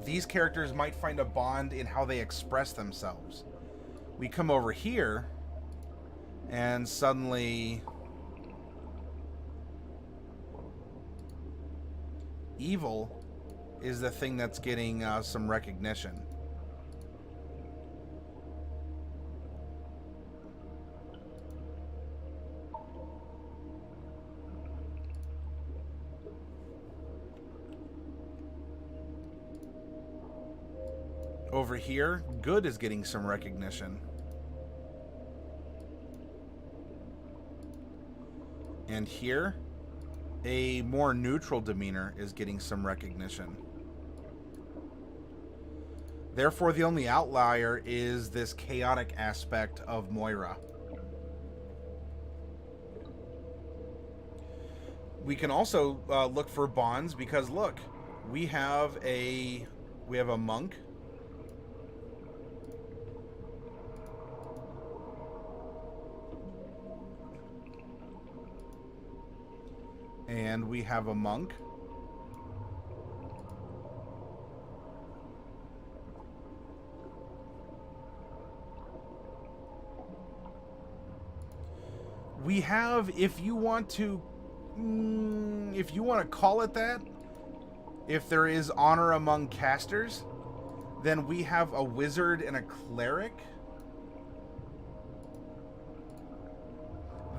these characters might find a bond in how they express themselves. We come over here, and suddenly evil is the thing that's getting some recognition. Over here, good is getting some recognition. And here, a more neutral demeanor is getting some recognition. Therefore, the only outlier is this chaotic aspect of Moira. We can also look for bonds because look, we have a monk. And we have a monk. We have, if you want to call it that, if there is honor among casters, then we have a wizard and a cleric.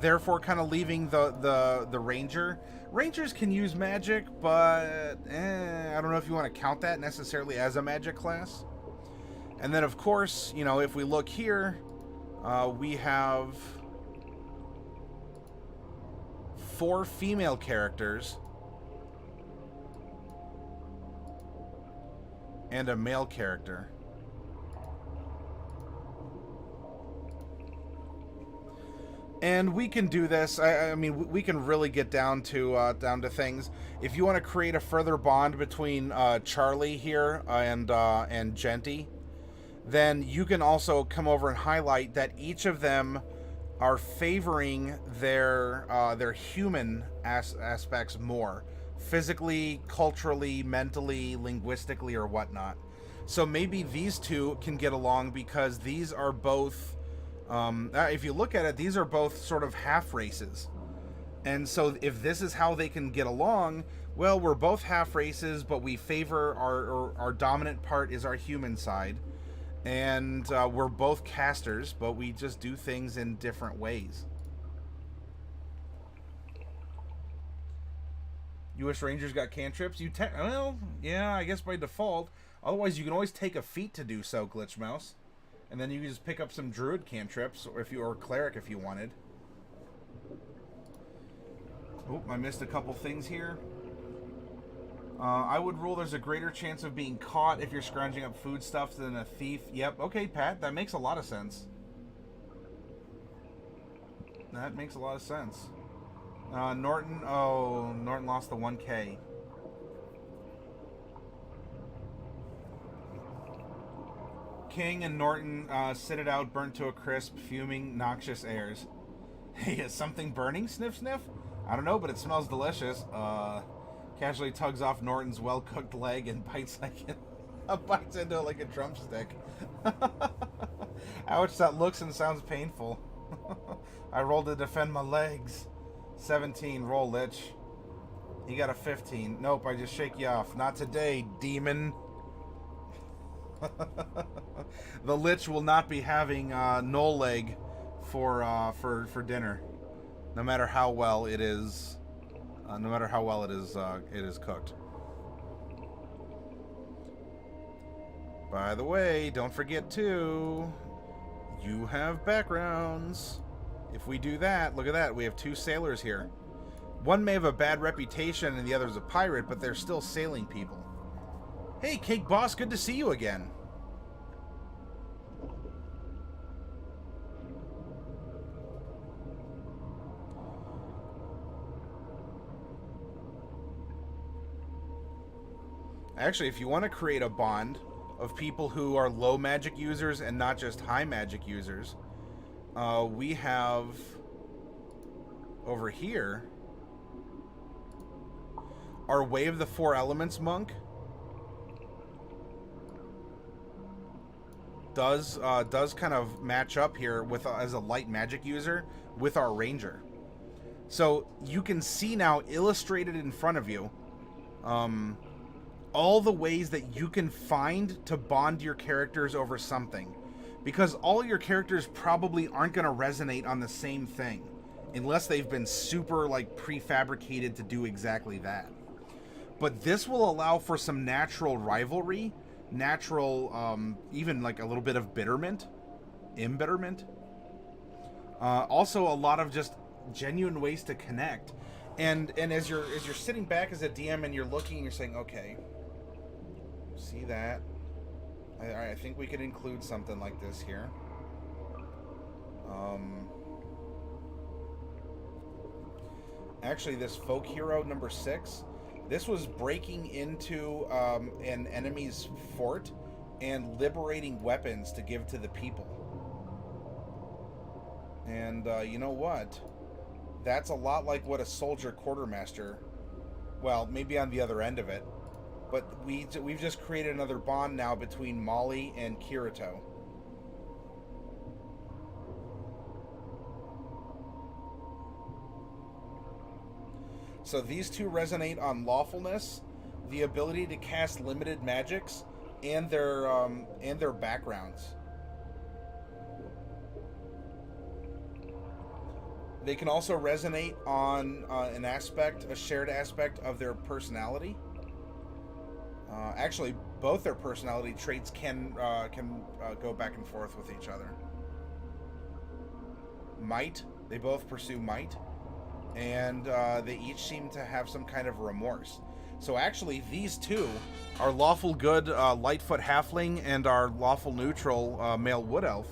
Therefore, kind of leaving the ranger. Rangers can use magic, but I don't know if you want to count that necessarily as a magic class. And then, of course, you know, if we look here, we have 4 female characters and a male character. And we can do this. I mean, we can really get down to things. If you want to create a further bond between Charlie here and Genty, then you can also come over and highlight that each of them are favoring their human aspects more, physically, culturally, mentally, linguistically, or whatnot. So maybe these two can get along because these are both. If you look at it, these are both sort of half races. And so if this is how they can get along, well, we're both half races, but we favor our dominant part is our human side. And we're both casters, but we just do things in different ways. You wish Rangers got cantrips? Well, yeah, I guess by default. Otherwise, you can always take a feat to do so, Glitch Mouse. And then you can just pick up some druid cantrips, or cleric if you wanted. Oh, I missed a couple things here. I would rule there's a greater chance of being caught if you're scrounging up foodstuffs than a thief. Yep, okay, Pat, that makes a lot of sense. That makes a lot of sense. Norton lost the 1K. King and Norton sit it out, burnt to a crisp, fuming, noxious airs. Hey, is something burning? Sniff, sniff? I don't know, but it smells delicious. Casually tugs off Norton's well-cooked leg and bites into it like a drumstick. Ouch, that looks and sounds painful. I rolled to defend my legs. 17, roll, Lich. You got a 15. Nope, I just shake you off. Not today, demon. The Lich will not be having Knoll leg for dinner, no matter how well it is no matter how well it is cooked. By the way, don't forget too, you have backgrounds. If we do that, look at that, we have 2 sailors here. One may have a bad reputation and the other's a pirate, but they're still sailing people. Hey, Cake Boss, good to see you again. Actually, if you want to create a bond of people who are low magic users and not just high magic users, we have over here our Way of the Four Elements monk does kind of match up here with as a light magic user with our ranger. So you can see now illustrated in front of you all the ways that you can find to bond your characters over something, because all your characters probably aren't going to resonate on the same thing unless they've been super like prefabricated to do exactly that. But this will allow for some natural rivalry, natural even like a little bit of embitterment, also a lot of just genuine ways to connect. And as you're sitting back as a DM and you're looking and you're saying, okay, see that, I think we could include something like this here. Actually, this folk hero number 6, this was breaking into an enemy's fort and liberating weapons to give to the people. And you know what? That's a lot like what a soldier quartermaster, well, maybe on the other end of it, but we've just created another bond now between Molly and Kirito. So these two resonate on lawfulness, the ability to cast limited magics, and their backgrounds. They can also resonate on a shared aspect of their personality. Actually, both their personality traits can go back and forth with each other. Might, they both pursue might, and they each seem to have some kind of remorse. So actually, these two, our lawful good Lightfoot halfling and our lawful neutral male wood elf,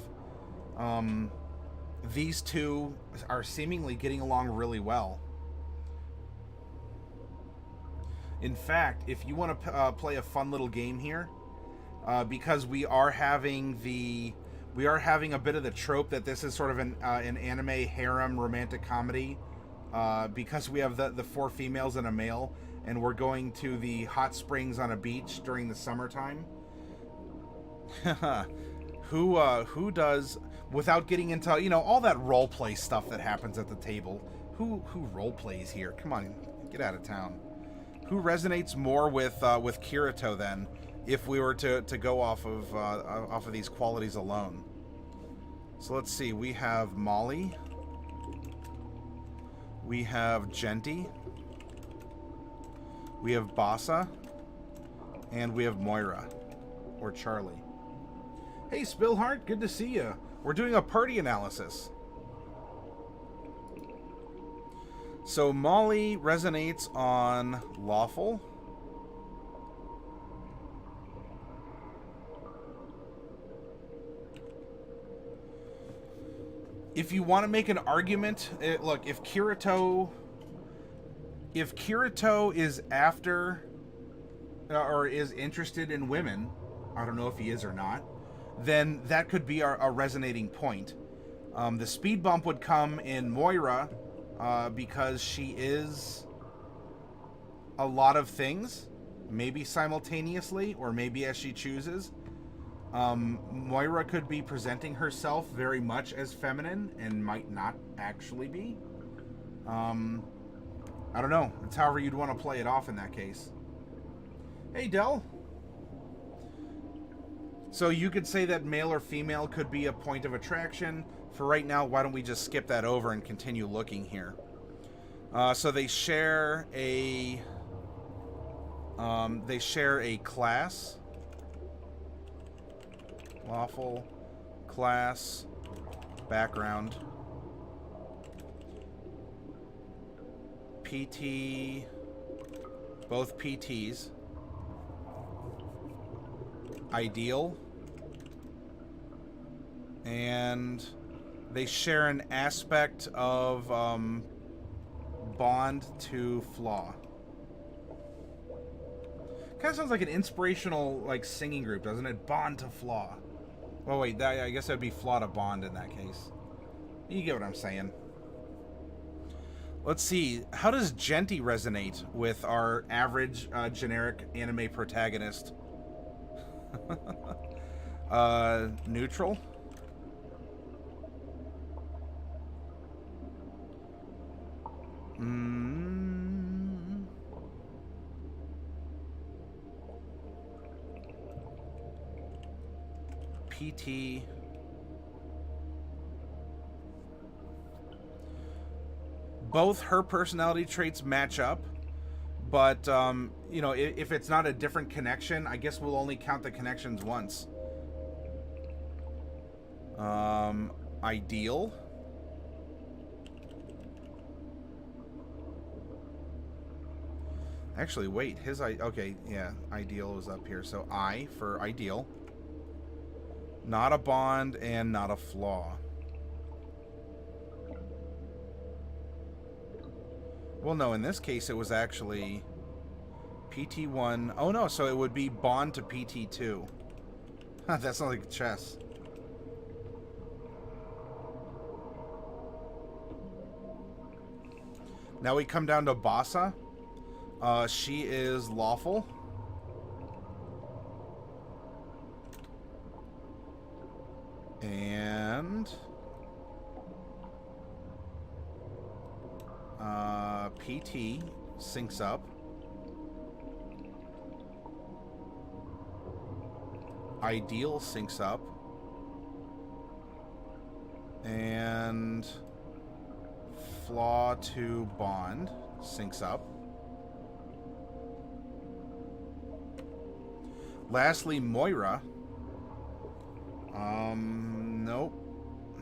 these two are seemingly getting along really well. In fact, if you want to play a fun little game here, because we are having a bit of the trope that this is sort of an anime harem romantic comedy, because we have the 4 females and a male, and we're going to the hot springs on a beach during the summertime. Who does, without getting into all that role play stuff that happens at the table? Who role plays here? Come on, get out of town. Who resonates more with Kirito then, if we were to go off of these qualities alone? So let's see. We have Molly. We have Genti. We have Bassa. And we have Moira. Or Charlie. Hey, Spillheart, good to see you. We're doing a party analysis. So Molly resonates on lawful. If you want to make an argument, look, if Kirito is after or is interested in women, I don't know if he is or not, then that could be a resonating point. The speed bump would come in Moira, because she is a lot of things, maybe simultaneously or maybe as she chooses. Moira could be presenting herself very much as feminine and might not actually be. I don't know. It's however you'd want to play it off in that case. Hey, Del. So you could say that male or female could be a point of attraction. For right now, why don't we just skip that over and continue looking here? So they share a class, lawful class, background, PT, both PTs, ideal, and they share an aspect of bond to flaw. Kind of sounds like an inspirational, like, singing group, doesn't it? Bond to flaw. Oh wait, I guess that'd be flaw to bond in that case. You get what I'm saying. Let's see. How does Genti resonate with our average generic anime protagonist? Neutral. PT. Both her personality traits match up, but you know, if it's not a different connection, I guess we'll only count the connections once. Ideal. Actually, wait, okay, yeah, ideal was up here, so I for ideal. Not a bond and not a flaw. Well, no, in this case it was actually PT1. Oh no, so it would be bond to PT2. That's not like chess. Now we come down to Basa. She is lawful. And PT syncs up. Ideal syncs up. And flaw to bond syncs up. Lastly, Moira. Nope.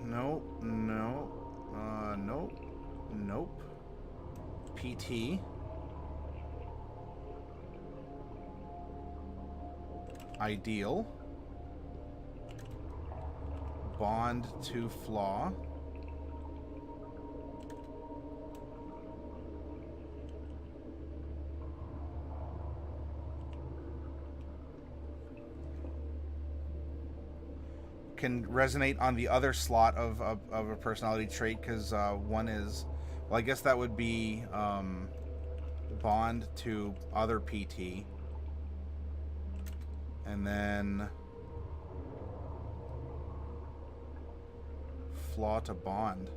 Nope. No. Nope. Nope. PT. Ideal. Bond to flaw. Can resonate on the other slot of a personality trait, because one is, well, I guess that would be bond to other PT, and then flaw to bond.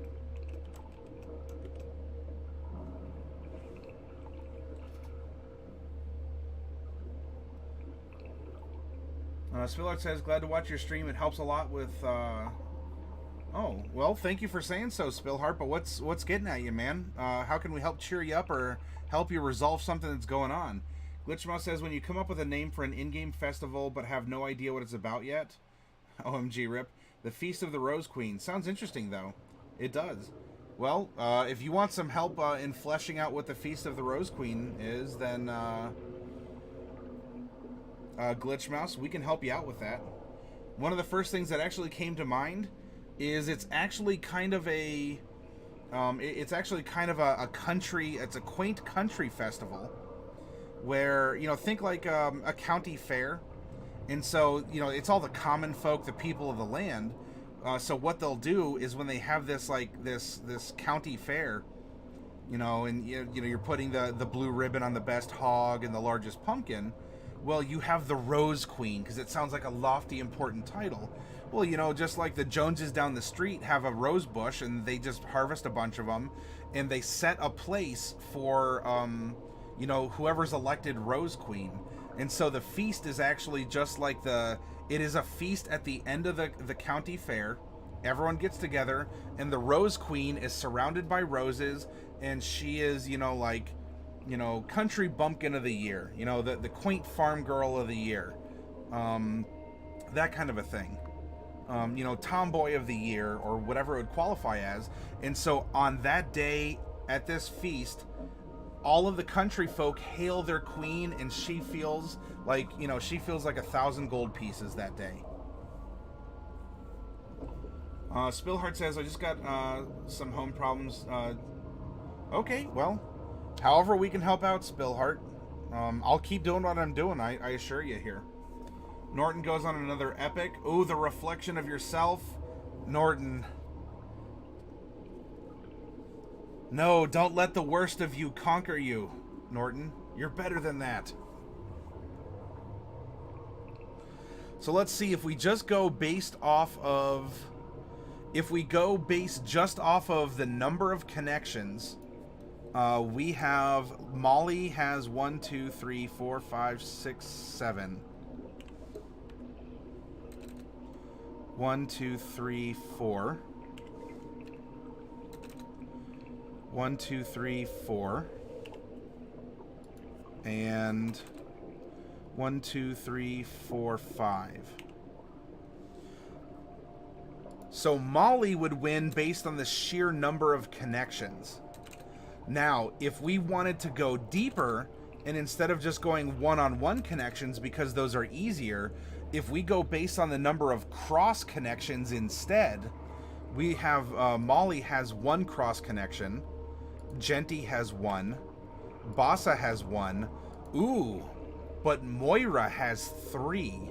Spillart says, glad to watch your stream. It helps a lot with, Oh, well, thank you for saying so, Spillheart, but what's getting at you, man? How can we help cheer you up or help you resolve something that's going on? Glitchmouse says, when you come up with a name for an in-game festival but have no idea what it's about yet? OMG, rip. The Feast of the Rose Queen. Sounds interesting, though. It does. Well, if you want some help in fleshing out what the Feast of the Rose Queen is, then... Glitchmouse, we can help you out with that. One of the first things that actually came to mind is it's actually kind of a country, it's a quaint country festival where, you know, think like a county fair, and so, you know, it's all the common folk, the people of the land. So what they'll do is when they have this this county fair, you know, and you know you're putting the blue ribbon on the best hog and the largest pumpkin. Well, you have the Rose Queen, because it sounds like a lofty, important title. Well, you know, just like the Joneses down the street have a rose bush, and they just harvest a bunch of them, and they set a place for, you know, whoever's elected Rose Queen. And so the feast is actually just like it is a feast at the end of the county fair, everyone gets together, and the Rose Queen is surrounded by roses, and she is, like, country bumpkin of the year, the quaint farm girl of the year, that kind of a thing. Tomboy of the year, or whatever it would qualify as. And so on that day at this feast, all of the country folk hail their queen, and she feels like 1,000 gold pieces that day. Spillheart says, I just got some home problems. Okay, well, however we can help out, Spillheart. I'll keep doing what I'm doing, I assure you here. Norton goes on another epic. Ooh, the reflection of yourself. Norton. No, don't let the worst of you conquer you, Norton. You're better than that. So let's see if we just go based off of... If we go based just off of the number of connections, we have... Molly has 1, 2, 3, 4, 5, 6, 7. 1, 2, 3, 4. 1, 2, 3, 4. And 1, 2, 3, 4, 5. So Molly would win based on the sheer number of connections. Now, if we wanted to go deeper, and instead of just going one-on-one connections, because those are easier, if we go based on the number of cross connections instead, we have Molly has 1 cross connection, Genty has 1, Bassa has 1, ooh, but Moira has 3.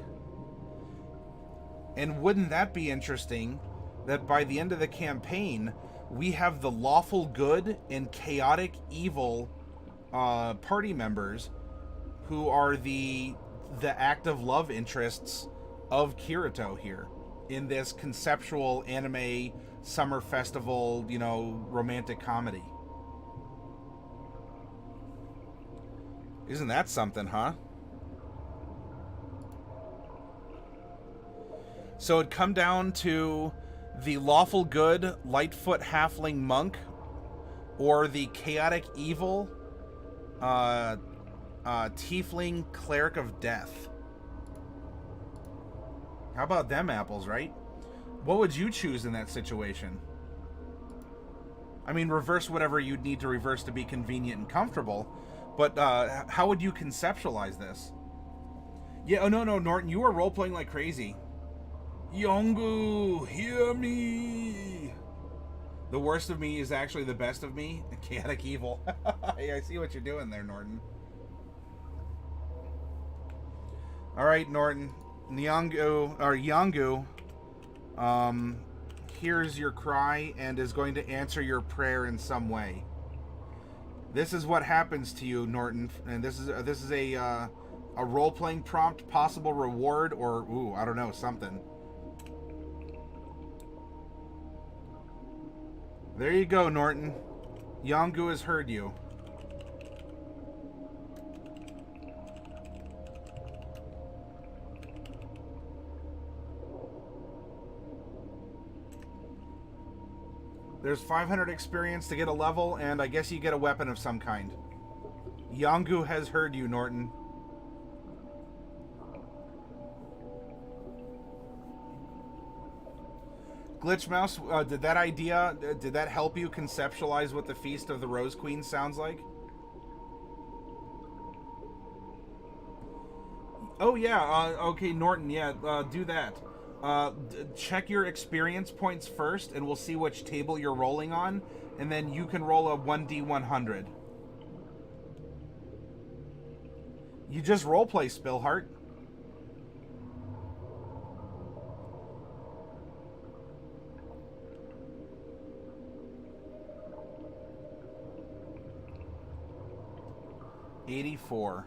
And wouldn't that be interesting that by the end of the campaign, we have the lawful good and chaotic evil party members who are the active love interests of Kirito here in this conceptual anime summer festival, romantic comedy. Isn't that something, huh? So it'd come down to the lawful good Lightfoot halfling monk or the chaotic evil tiefling cleric of death. How about them apples, right? What would you choose in that situation? I mean, reverse whatever you'd need to reverse to be convenient and comfortable, but how would you conceptualize this? Yeah, oh no, Norton, you are role-playing like crazy. Yongu, hear me! The worst of me is actually the best of me. Chaotic evil. I see what you're doing there, Norton. Alright, Norton. Yongu, hears your cry and is going to answer your prayer in some way. This is what happens to you, Norton, and this is a role-playing prompt, possible reward, or ooh, I don't know, something. There you go, Norton. Yongu has heard you. There's 500 experience to get a level, and I guess you get a weapon of some kind. Yongu has heard you, Norton. Glitch Mouse, did that help you conceptualize what the Feast of the Rose Queen sounds like? Oh yeah, okay, Norton, yeah, do that. Check your experience points first, and we'll see which table you're rolling on, and then you can roll a 1d100. You just roleplay, Spillheart. $84.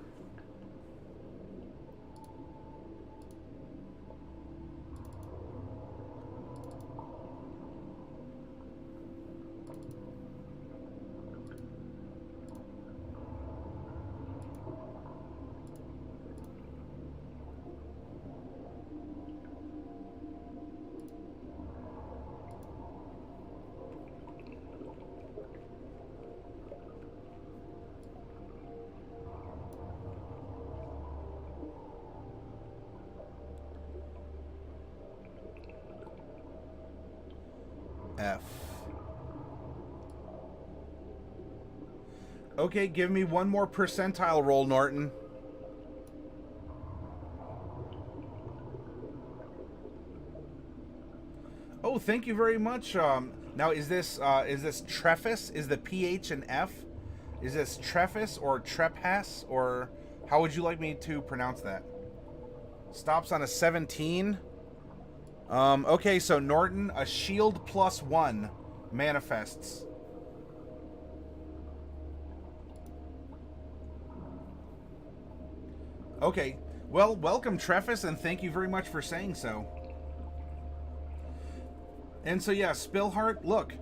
F. Okay, give me one more percentile roll, Norton. Oh, thank you very much. Now, is this Trephis? Is the PH an F? Is this Trephis or Trephas? Or how would you like me to pronounce that? Stops on a 17. Okay, so Norton, a shield +1 manifests. Okay, well, welcome, Trephis, and thank you very much for saying so. And so, yeah, Spillheart, look,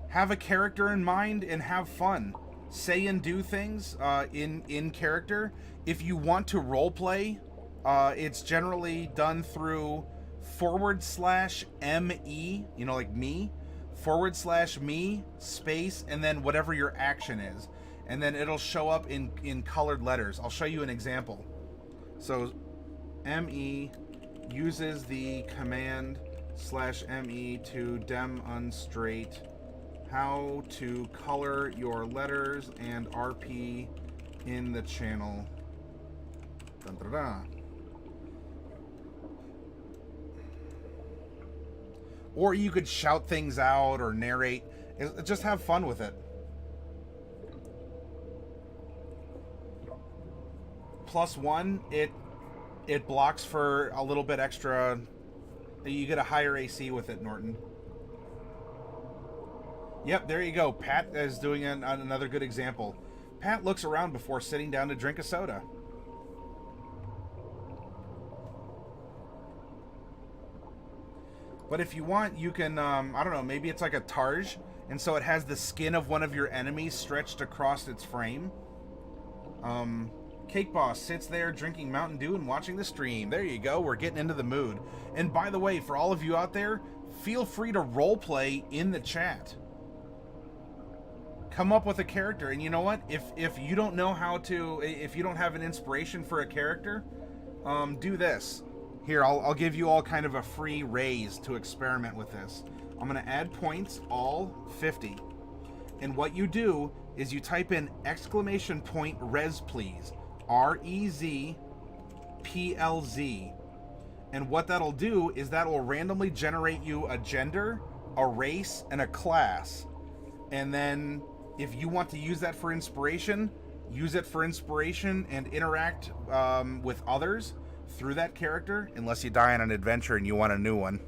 have a character in mind and have fun. Say and do things in character. If you want to roleplay, it's generally done through /ME, you know, like me, /me, space, and then whatever your action is. And then it'll show up in colored letters. I'll show you an example. So, ME uses the command /ME to demonstrate how to color your letters and RP in the channel. Dun, dun, dun. Or you could shout things out or narrate. Just have fun with it. +1, it blocks for a little bit extra. You get a higher AC with it, Norton. Yep, there you go. Pat is doing another good example. Pat looks around before sitting down to drink a soda. But if you want, you can, I don't know, maybe it's like a targe, and so it has the skin of one of your enemies stretched across its frame. Cake Boss sits there drinking Mountain Dew and watching the stream. There you go, we're getting into the mood. And by the way, for all of you out there, feel free to roleplay in the chat. Come up with a character, and you know what? If you don't know how to, if you don't have an inspiration for a character, do this. Here, I'll give you all kind of a free raise to experiment with this. I'm gonna add points, all 50. And what you do is you type in !res please. REZPLZ. And what that'll do is that will randomly generate you a gender, a race, and a class. And then if you want to use that for inspiration, use it for inspiration and interact with others through that character, unless you die on an adventure and you want a new one.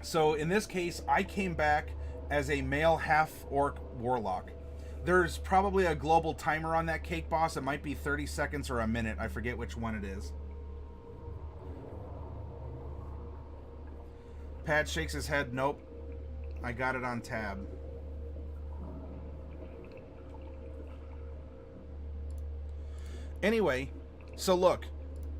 So in this case, I came back as a male half-orc warlock. There's probably a global timer on that, Cake Boss. It might be 30 seconds or a minute. I forget which one it is. Pat shakes his head. Nope. I got it on tab. Anyway, so look.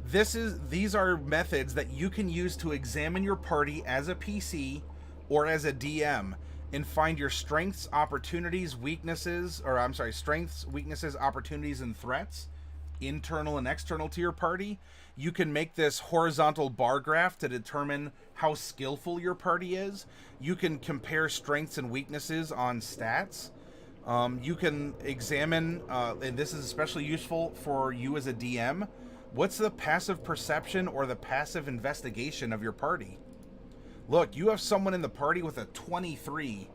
These are methods that you can use to examine your party as a PC or as a DM. And find your strengths, opportunities, weaknesses, or I'm sorry, strengths, weaknesses, opportunities, and threats, internal and external to your party. You can make this horizontal bar graph to determine how skillful your party is. You can compare strengths and weaknesses on stats. You can examine, and this is especially useful for you as a DM, what's the passive perception or the passive investigation of your party? Look, you have someone in the party with a 23.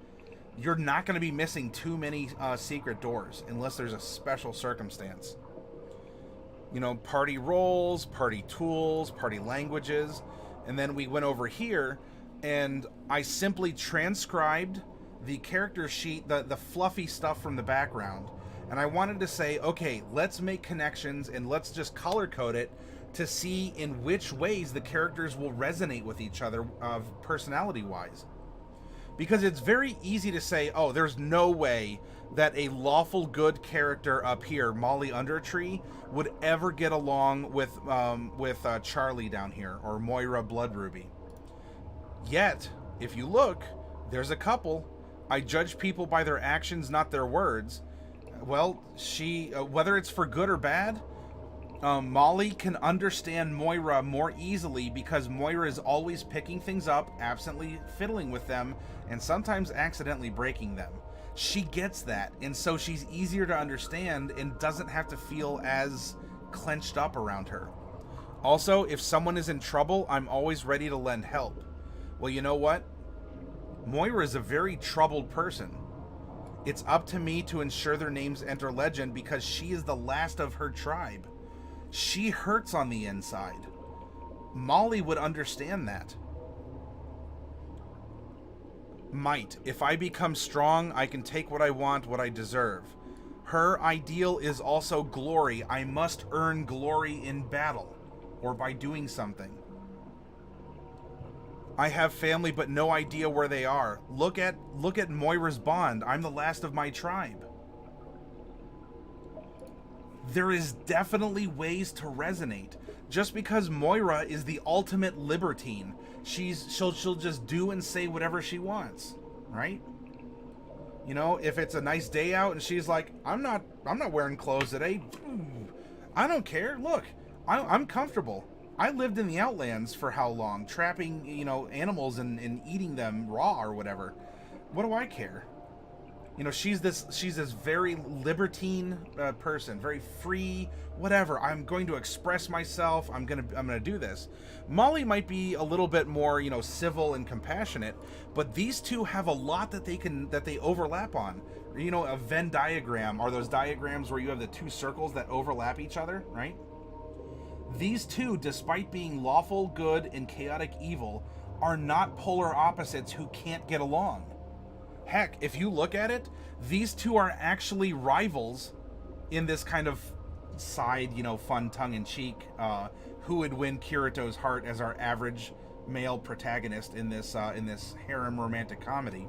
You're not going to be missing too many secret doors unless there's a special circumstance. You know, party roles, party tools, party languages. And then we went over here and I simply transcribed the character sheet, the fluffy stuff from the background. And I wanted to say, okay, let's make connections and let's just color code it to see in which ways the characters will resonate with each other personality-wise. Because it's very easy to say, oh, there's no way that a lawful good character up here, Molly Undertree, would ever get along with Charlie down here, or Moira Bloodruby. Yet, if you look, there's a couple. I judge people by their actions, not their words. Well, she, whether it's for good or bad, Molly can understand Moira more easily because Moira is always picking things up, absently fiddling with them, and sometimes accidentally breaking them. She gets that, and so she's easier to understand and doesn't have to feel as clenched up around her. Also, if someone is in trouble, I'm always ready to lend help. Well, you know what? Moira is a very troubled person. It's up to me to ensure their names enter legend because she is the last of her tribe. She hurts on the inside. Molly would understand that. Might. If I become strong, I can take what I want, what I deserve. Her ideal is also glory. I must earn glory in battle, or by doing something. I have family, but no idea where they are. Look at Moira's bond. I'm the last of my tribe. There is definitely ways to resonate. Just because Moira is the ultimate libertine, she'll just do and say whatever she wants, right? You know, if it's a nice day out and she's like, I'm not wearing clothes today. I don't care. Look, I'm comfortable. I lived in the Outlands for how long? Trapping, you know, animals and eating them raw or whatever. What do I care? You know, she's this very libertine person, very free, whatever. I'm going to express myself. I'm gonna do this. Molly might be a little bit more, you know, civil and compassionate, but these two have a lot that they overlap on. You know, a Venn diagram are those diagrams where you have the two circles that overlap each other, right? These two, despite being lawful good and chaotic evil, are not polar opposites who can't get along. Heck, if you look at it, these two are actually rivals in this kind of side, you know, fun tongue-in-cheek, who would win Kirito's heart as our average male protagonist in this harem romantic comedy.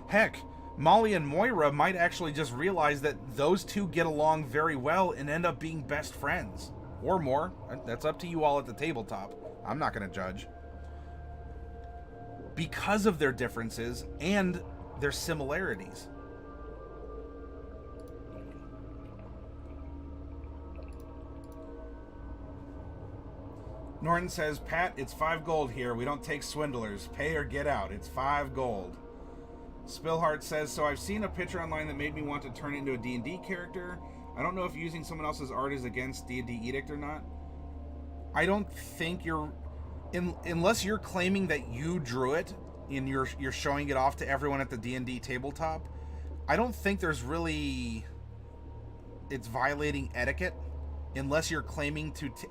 Heck, Molly and Moira might actually just realize that those two get along very well and end up being best friends. Or more. That's up to you all at the tabletop. I'm not going to judge. Because of their differences and their similarities. Norton says, Pat, it's 5 gold here. We don't take swindlers. Pay or get out. It's 5 gold. Spillheart says, so I've seen a picture online that made me want to turn into a D&D character. I don't know if using someone else's art is against D&D Edict or not. I don't think you're... unless you're claiming that you drew it and you're showing it off to everyone at the D&D tabletop, I don't think there's really... it's violating etiquette unless you're claiming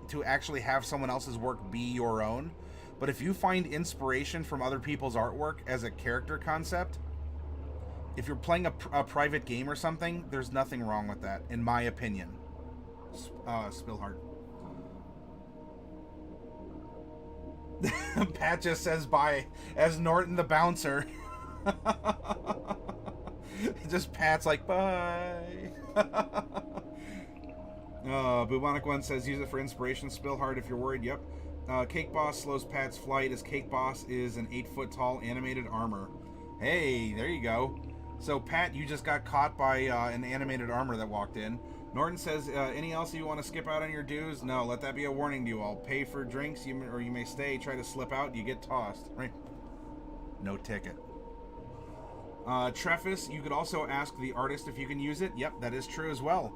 to actually have someone else's work be your own. But if you find inspiration from other people's artwork as a character concept, if you're playing a private game or something, there's nothing wrong with that, in my opinion. Spillheart. Pat just says bye as Norton the bouncer. Just Pat's like, bye. Bubonic One says use it for inspiration. Spillheart if you're worried. Yep. Cake Boss slows Pat's flight as Cake Boss is an 8-foot tall animated armor. Hey, there you go. So Pat, you just got caught by an animated armor that walked in. Norton says, any else you want to skip out on your dues? No, let that be a warning to you all. Pay for drinks, or you may stay. Try to slip out, you get tossed. Right? No ticket. Trefus, you could also ask the artist if you can use it. Yep, that is true as well.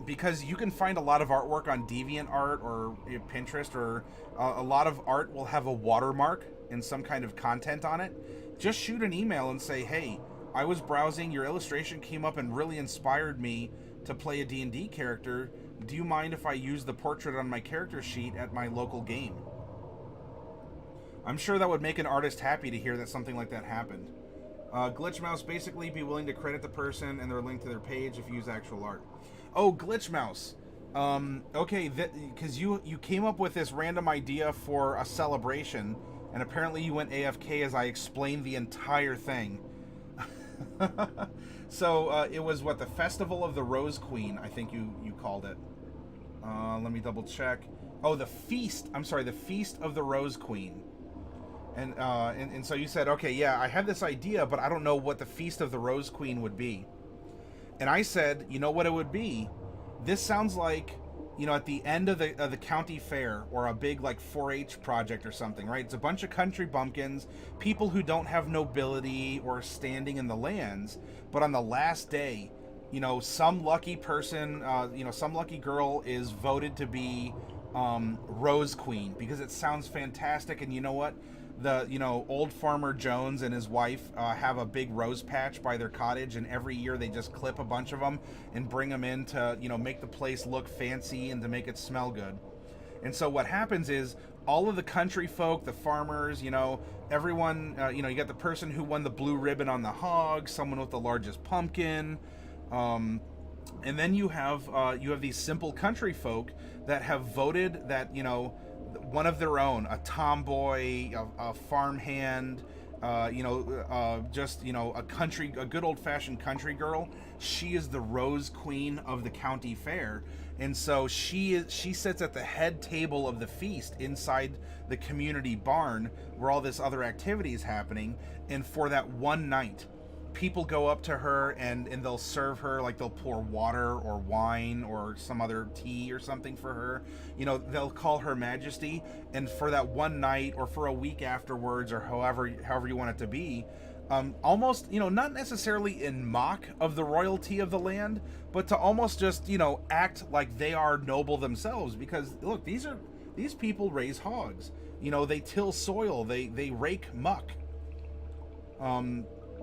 Because you can find a lot of artwork on DeviantArt or Pinterest, or a lot of art will have a watermark and some kind of content on it. Just shoot an email and say, hey, I was browsing, your illustration came up and really inspired me to play a D&D character. Do you mind if I use the portrait on my character sheet at my local game? I'm sure that would make an artist happy to hear that something like that happened. Glitch Mouse, basically be willing to credit the person and their link to their page if you use actual art. Oh, Glitch Mouse. Okay, because you came up with this random idea for a celebration, and apparently you went AFK as I explained the entire thing. So it was what, the Festival of the Rose Queen, I think you called it. Let me double check. Oh, the Feast. I'm sorry, the Feast of the Rose Queen. And so you said, okay, yeah, I have this idea, but I don't know what the Feast of the Rose Queen would be. And I said, you know what it would be? This sounds like, you know, at the end of the county fair or a big like 4-H project or something, right? It's a bunch of country bumpkins, people who don't have nobility or standing in the lands, but on the last day, you know, some lucky person, you know, some lucky girl is voted to be Rose Queen because it sounds fantastic. And you know what? The, you know, old farmer Jones and his wife have a big rose patch by their cottage, and every year they just clip a bunch of them and bring them in to, you know, make the place look fancy and to make it smell good. And so what happens is all of the country folk, the farmers, you know, everyone, you know, you got the person who won the blue ribbon on the hog, someone with the largest pumpkin, and then you have these simple country folk that have voted that, you know, one of their own, a tomboy, a farmhand, you know, just, you know, a good old-fashioned country girl. She is the Rose Queen of the county fair, and so she sits at the head table of the feast inside the community barn where all this other activity is happening. And for that one night, people go up to her and they'll serve her, like they'll pour water or wine or some other tea or something for her. You know, they'll call her Majesty, and for that one night or for a week afterwards or however you want it to be, almost, you know, not necessarily in mock of the royalty of the land, but to almost just, you know, act like they are noble themselves. Because look, these people raise hogs, you know, they till soil, they rake muck,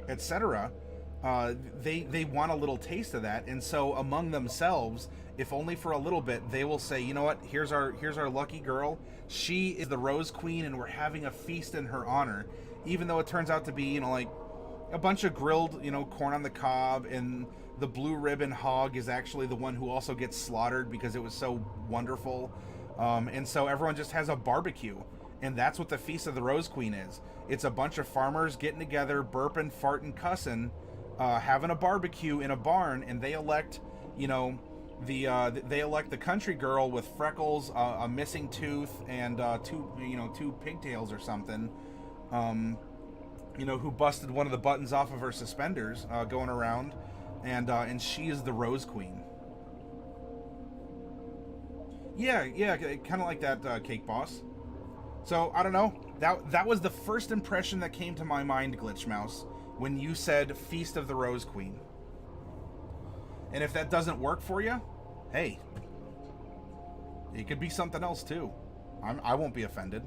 etc. They want a little taste of that, and so among themselves, if only for a little bit, they will say, you know what, here's our lucky girl. She is the Rose Queen, and we're having a feast in her honor. Even though it turns out to be, you know, like a bunch of grilled, you know, corn on the cob, and the blue ribbon hog is actually the one who also gets slaughtered because it was so wonderful. And so everyone just has a barbecue. And that's what the Feast of the Rose Queen is. It's a bunch of farmers getting together, burping, farting, cussing, having a barbecue in a barn, and they elect, you know, they elect the country girl with freckles, a missing tooth, and two pigtails or something, you know, who busted one of the buttons off of her suspenders going around, and she is the Rose Queen. Yeah, kind of like that, Cake Boss. So, I don't know, that was the first impression that came to my mind, Glitch Mouse, when you said Feast of the Rose Queen. And if that doesn't work for you, hey, it could be something else too. I won't be offended.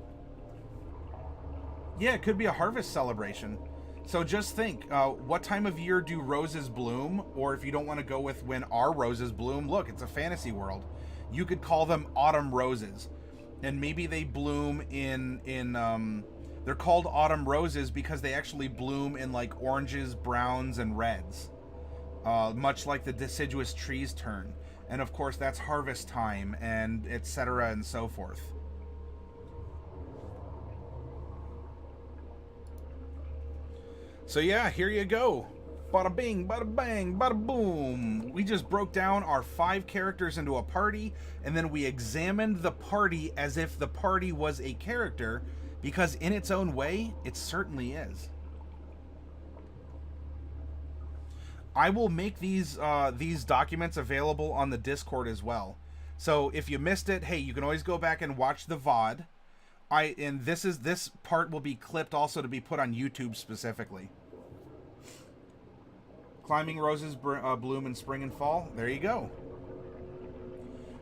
Yeah, it could be a harvest celebration. So just think, what time of year do roses bloom? Or if you don't want to go with when our roses bloom, look, it's a fantasy world. You could call them autumn roses. And maybe they bloom in they're called autumn roses because they actually bloom in like oranges, browns, and reds, much like the deciduous trees turn. And of course, that's harvest time, and etc. and so forth. So yeah, here you go. Bada bing, bada bang, bada boom. We just broke down our 5 characters into a party, and then we examined the party as if the party was a character, because in its own way, it certainly is. I will make these documents available on the Discord as well. So if you missed it, hey, you can always go back and watch the VOD. And this part will be clipped also to be put on YouTube specifically. Climbing roses bloom in spring and fall. There you go.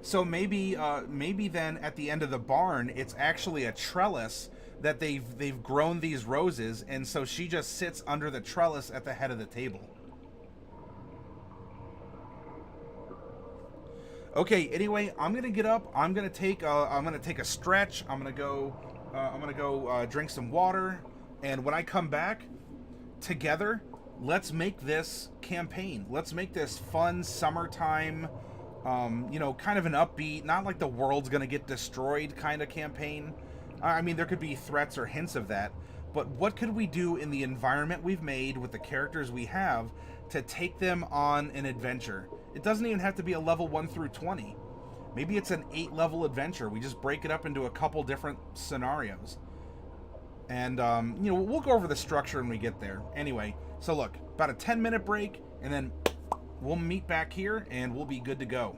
So maybe then at the end of the barn, it's actually a trellis that they've grown these roses, and so she just sits under the trellis at the head of the table. Okay. Anyway, I'm gonna get up. I'm gonna take a stretch. I'm gonna go drink some water, and when I come back, together, let's make this campaign. Let's make this fun summertime, you know, kind of an upbeat, not like the world's gonna get destroyed kind of campaign. I mean, there could be threats or hints of that, but what could we do in the environment we've made with the characters we have to take them on an adventure? It doesn't even have to be a level 1 through 20. Maybe it's an 8-level adventure. We just break it up into a couple different scenarios. And, you know, we'll go over the structure when we get there. Anyway, so look, about a 10-minute break, and then we'll meet back here, and we'll be good to go.